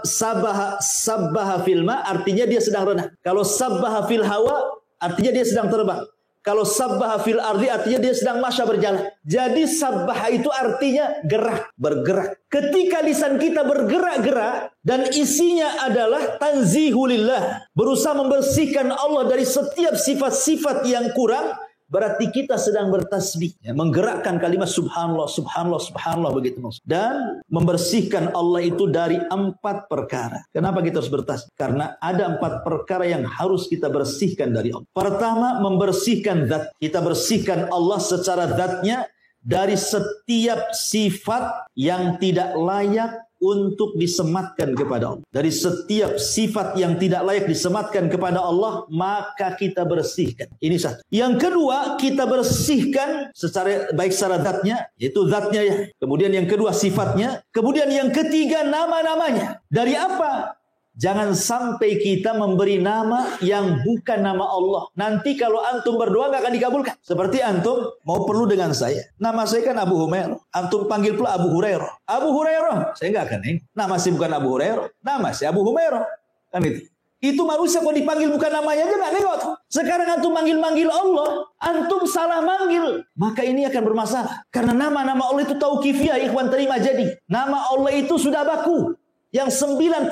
sabbaha fil ma, artinya dia sedang renang. Kalau sabbaha fil hawa, artinya dia sedang terbang. Kalau sabbaha fil ardi, artinya dia sedang masya, berjalan. Jadi sabbaha itu artinya gerak, bergerak. Ketika lisan kita bergerak-gerak dan isinya adalah tanzihulillah, berusaha membersihkan Allah dari setiap sifat-sifat yang kurang, berarti kita sedang bertasbih, ya, menggerakkan kalimat subhanallah, subhanallah, subhanallah, begitu maksud. Dan membersihkan Allah itu dari 4 perkara. Kenapa kita harus bertasbih? Karena ada 4 perkara yang harus kita bersihkan dari Allah. Pertama, membersihkan zat. Kita bersihkan Allah secara zatnya dari setiap sifat yang tidak layak untuk disematkan kepada Allah. Dari setiap sifat yang tidak layak disematkan kepada Allah, maka kita bersihkan. Ini satu. Yang kedua, kita bersihkan secara baik secara zatnya, yaitu zatnya ya. Kemudian yang kedua sifatnya. Kemudian yang ketiga nama-namanya. Dari apa? Jangan sampai kita memberi nama yang bukan nama Allah. Nanti kalau antum berdoa nggak akan dikabulkan. Seperti antum mau perlu dengan saya. Nama saya kan Abu Humairah. Antum panggil pula Abu Hurairah. Abu Hurairah. Saya nggak akan ini. Nama saya bukan Abu Hurairah. Nama saya Abu Humairah. Kan itu. Itu manusia kalau dipanggil bukan namanya aja nggak nengok. Sekarang antum manggil-manggil Allah. Antum salah manggil. Maka ini akan bermasalah. Karena nama-nama Allah itu tauqifiyah, ikhwan terima jadi. Nama Allah itu sudah baku. Yang 99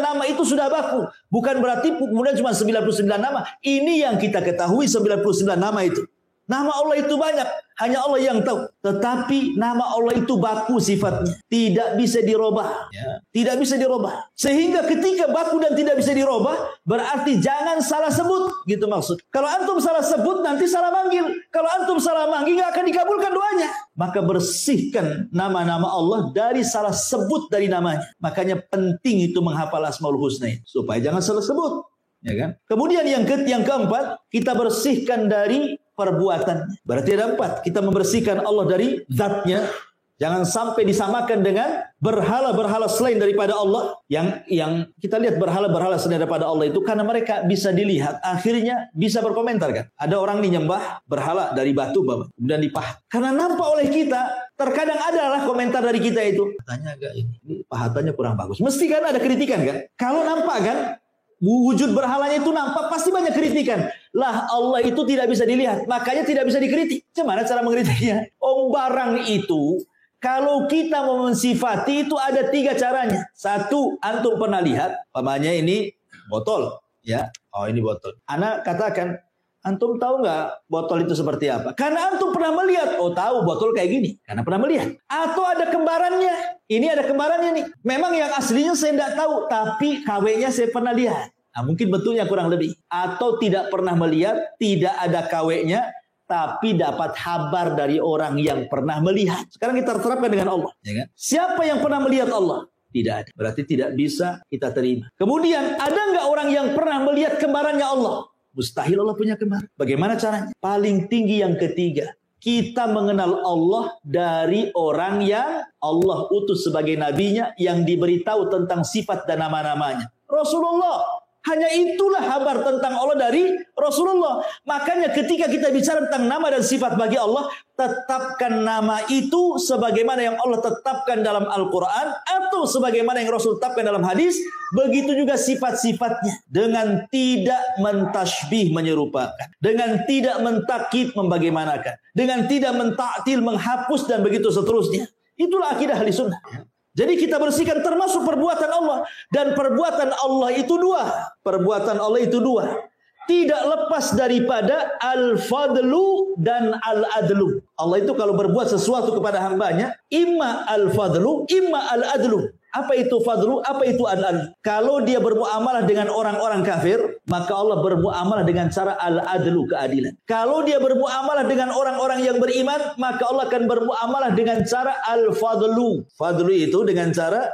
nama itu sudah baku. Bukan berarti kemudian cuma 99 nama. Ini yang kita ketahui 99 nama itu. Nama Allah itu banyak. Hanya Allah yang tahu. Tetapi nama Allah itu baku sifatnya. Tidak bisa dirubah. Ya. Tidak bisa dirubah. Sehingga ketika baku dan tidak bisa dirubah, berarti jangan salah sebut. Gitu maksud. Kalau antum salah sebut, nanti salah manggil. Kalau antum salah manggil, nggak akan dikabulkan doanya. Maka bersihkan nama-nama Allah dari salah sebut dari namanya. Makanya penting itu menghafal Asmaul Husna. Supaya jangan salah sebut. Ya kan? Kemudian yang keempat, kita bersihkan dari perbuatan. Berarti ada 4. Kita membersihkan Allah dari zatnya. Jangan sampai disamakan dengan berhala-berhala selain daripada Allah. Yang kita lihat berhala-berhala selain daripada Allah itu karena mereka bisa dilihat. Akhirnya bisa berkomentar kan. Ada orang menyembah berhala dari batu kemudian dipahat. Karena nampak oleh kita, terkadang adalah komentar dari kita itu. Katanya agak ini pahatannya kurang bagus. Mesti kan ada kritikan kan. Kalau nampak kan, wujud berhalanya itu nampak, pasti banyak kritikan. Lah Allah itu tidak bisa dilihat, makanya tidak bisa dikritik. Gimana cara mengkritiknya? Barang itu, kalau kita mau mensifati itu ada 3 caranya. 1, antum pernah lihat, namanya ini botol. Ya, ini botol. Ana katakan, antum tahu nggak botol itu seperti apa? Karena antum pernah melihat. Tahu botol kayak gini. Karena pernah melihat. Atau ada kembarannya. Ini ada kembarannya nih. Memang yang aslinya saya tidak tahu. Tapi KW-nya saya pernah lihat. Nah, mungkin bentuknya kurang lebih. Atau tidak pernah melihat. Tidak ada KW-nya. Tapi dapat kabar dari orang yang pernah melihat. Sekarang kita terapkan dengan Allah. Ya kan? Siapa yang pernah melihat Allah? Tidak ada. Berarti tidak bisa kita terima. Kemudian ada nggak orang yang pernah melihat kembarannya Allah? Mustahil Allah punya kembar. Bagaimana caranya? Paling tinggi yang ketiga. Kita mengenal Allah dari orang yang Allah utus sebagai nabinya yang diberitahu tentang sifat dan nama-namanya. Rasulullah. Hanya itulah kabar tentang Allah dari Rasulullah. Makanya ketika kita bicara tentang nama dan sifat bagi Allah, tetapkan nama itu sebagaimana yang Allah tetapkan dalam Al-Quran atau sebagaimana yang Rasul tetapkan dalam hadis. Begitu juga sifat-sifatnya. Dengan tidak mentashbih menyerupakan. Dengan tidak mentakid membagaimanakan. Dengan tidak mentaktil menghapus dan begitu seterusnya. Itulah akidah ahli sunnah. Jadi kita bersihkan termasuk perbuatan Allah. Dan perbuatan Allah itu 2. Perbuatan Allah itu 2. Tidak lepas daripada al-fadlu dan al-adlu. Allah itu kalau berbuat sesuatu kepada hambanya, imma al-fadlu, imma al-adlu. Apa itu fadlu? Apa itu al-adlu? Kalau dia bermuamalah dengan orang-orang kafir, maka Allah bermuamalah dengan cara al-adlu, keadilan. Kalau dia bermuamalah dengan orang-orang yang beriman, maka Allah akan bermuamalah dengan cara al-fadlu. Fadlu itu dengan cara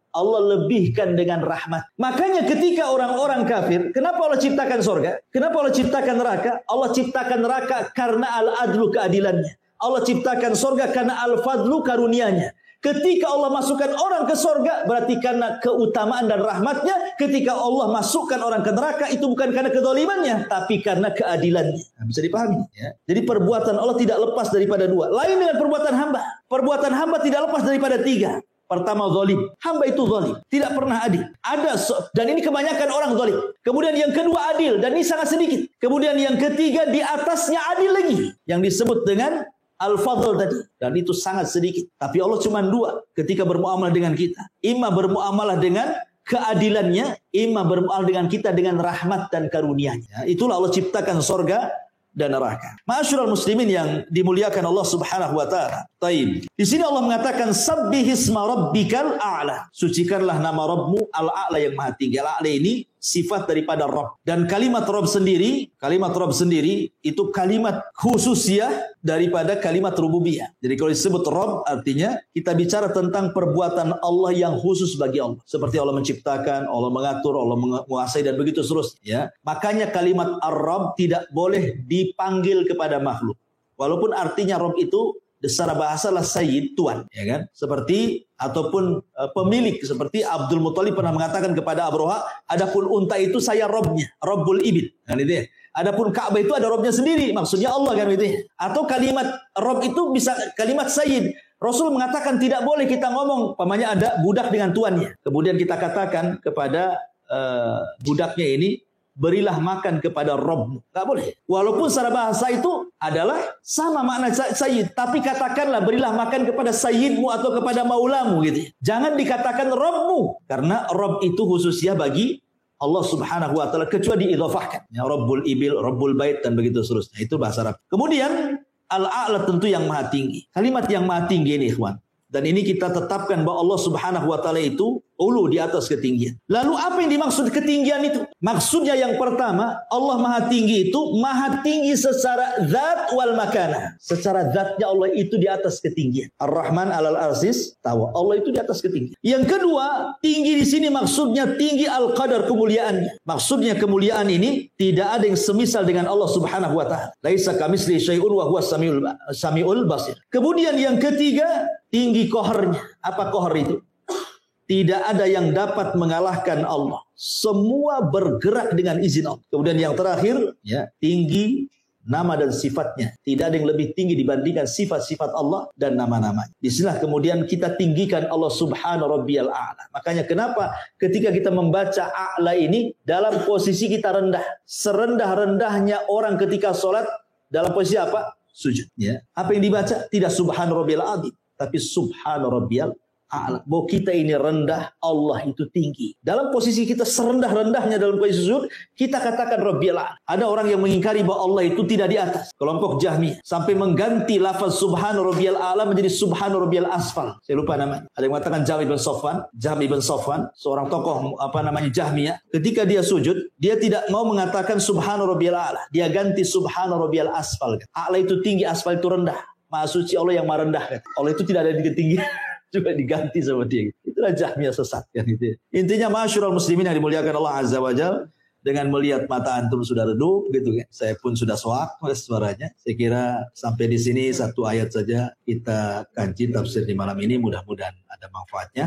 Allah lebihkan dengan rahmat. Makanya ketika orang-orang kafir, kenapa Allah ciptakan surga? Kenapa Allah ciptakan neraka? Allah ciptakan neraka karena al-adlu, keadilannya. Allah ciptakan surga karena al-fadlu, karunianya. Ketika Allah masukkan orang ke surga, berarti karena keutamaan dan rahmatnya. Ketika Allah masukkan orang ke neraka, itu bukan karena kezalimannya, tapi karena keadilannya. Nah, bisa dipahami. Ya? Jadi perbuatan Allah tidak lepas daripada 2. Lain dengan perbuatan hamba. Perbuatan hamba tidak lepas daripada 3. Pertama, zalim. Hamba itu zalim. Tidak pernah adil. Dan ini kebanyakan orang zalim. Kemudian yang kedua, adil. Dan ini sangat sedikit. Kemudian yang ketiga, di atasnya adil lagi. Yang disebut dengan al-fadl tadi. Dan itu sangat sedikit. Tapi Allah cuma 2 ketika bermuamalah dengan kita. Ima bermuamalah dengan keadilannya. Ima bermuamalah dengan kita dengan rahmat dan karunia-Nya. Itulah Allah ciptakan surga dan neraka. Ma'asyiral muslimin yang dimuliakan Allah Subhanahu wa taala. Taib. Di sini Allah mengatakan sabbihisma rabbikal a'la. Sucikanlah nama Rabbmu al-a'la yang maha tinggi. Al-a'la ini sifat daripada Rabb. Dan kalimat Rabb sendiri itu kalimat khususiyah daripada kalimat rububiyah. Jadi kalau disebut Rabb artinya kita bicara tentang perbuatan Allah yang khusus bagi Allah. Seperti Allah menciptakan, Allah mengatur, Allah menguasai dan begitu seterusnya. Ya. Makanya kalimat Ar-Rabb tidak boleh dipanggil kepada makhluk. Walaupun artinya Rabb itu secara bahasa lah sayyid, tuan, ya kan? Seperti ataupun pemilik, seperti Abdul Muthalib pernah mengatakan kepada Abroha, adapun unta itu saya robnya, Rabbul Ibil. Kan itu ya. Adapun Ka'bah itu ada robnya sendiri, maksudnya Allah kan itu ya. Atau kalimat rob itu bisa kalimat sayyid. Rasul mengatakan tidak boleh kita ngomong, pamannya ada budak dengan tuannya. Kemudian kita katakan kepada budaknya ini, berilah makan kepada Rabbmu. Nggak boleh. Walaupun secara bahasa itu adalah sama makna sayyid. Tapi katakanlah berilah makan kepada sayyidmu atau kepada maulamu gitu. Jangan dikatakan Rabbmu. Karena Rabb itu khususnya bagi Allah subhanahu wa ta'ala. Kecuali diidhafahkan. Ya, Rabbul Ibil, Rabbul Bait, dan begitu seterusnya. Itu bahasa Arab. Kemudian, Al-A'la tentu yang maha tinggi. Kalimat yang maha tinggi ini ikhwan. Dan ini kita tetapkan bahwa Allah subhanahu wa ta'ala itu ulu di atas ketinggian. Lalu apa yang dimaksud ketinggian itu? Maksudnya yang pertama, Allah maha tinggi itu maha tinggi secara zat wal makanah. Secara zatnya Allah itu di atas ketinggian. Ar-Rahman alal arsis tawa. Allah itu di atas ketinggian. Yang kedua, tinggi di sini maksudnya tinggi al-qadar, kemuliaannya. Maksudnya kemuliaan ini tidak ada yang semisal dengan Allah subhanahu wa ta'ala. Laisa kamitsli syai'un wa huwas samiul basir. Kemudian yang ketiga, tinggi qaharnya. Apa qahar itu? Tidak ada yang dapat mengalahkan Allah. Semua bergerak dengan izin Allah. Kemudian yang terakhir, ya, tinggi nama dan sifatnya. Tidak ada yang lebih tinggi dibandingkan sifat-sifat Allah dan nama-namanya. Disinilah kemudian kita tinggikan Allah subhanahu rabbiyal a'la. Makanya kenapa ketika kita membaca a'la ini dalam posisi kita rendah. Serendah-rendahnya orang ketika sholat dalam posisi apa? Sujud. Ya. Apa yang dibaca? Tidak subhanahu rabbiyal a'la, tapi subhanahu rabbiyal a'la. Bahwa kita ini rendah, Allah itu tinggi. Dalam posisi kita serendah-rendahnya dalam posisi sujud, kita katakan Rabbiyal a'la. Ada orang yang mengingkari bahwa Allah itu tidak di atas. Kelompok Jahmiyah sampai mengganti lafaz subhana Rabbiyal a'la menjadi subhana Rabbiyal asfal. Saya lupa namanya. Ada yang mengatakan Jahm ibn Safwan, seorang tokoh Jahmiyah. Ketika dia sujud, dia tidak mau mengatakan subhana Rabbiyal a'la. Dia ganti subhana Rabbiyal asfal. A'la itu tinggi, asfal itu rendah. Maha suci Allah yang maha rendah. Allah itu tidak ada di ketinggian. Juga diganti sama dia. Itulah Jahmiyah sesat. Kan, gitu. Intinya masyurul muslimin yang dimuliakan Allah Azza wa Jalla, dengan melihat mata antum sudah redup gitu kan. Saya pun sudah soak suaranya. Saya kira sampai di sini satu ayat saja kita kaji tafsir di malam ini, mudah-mudahan ada manfaatnya.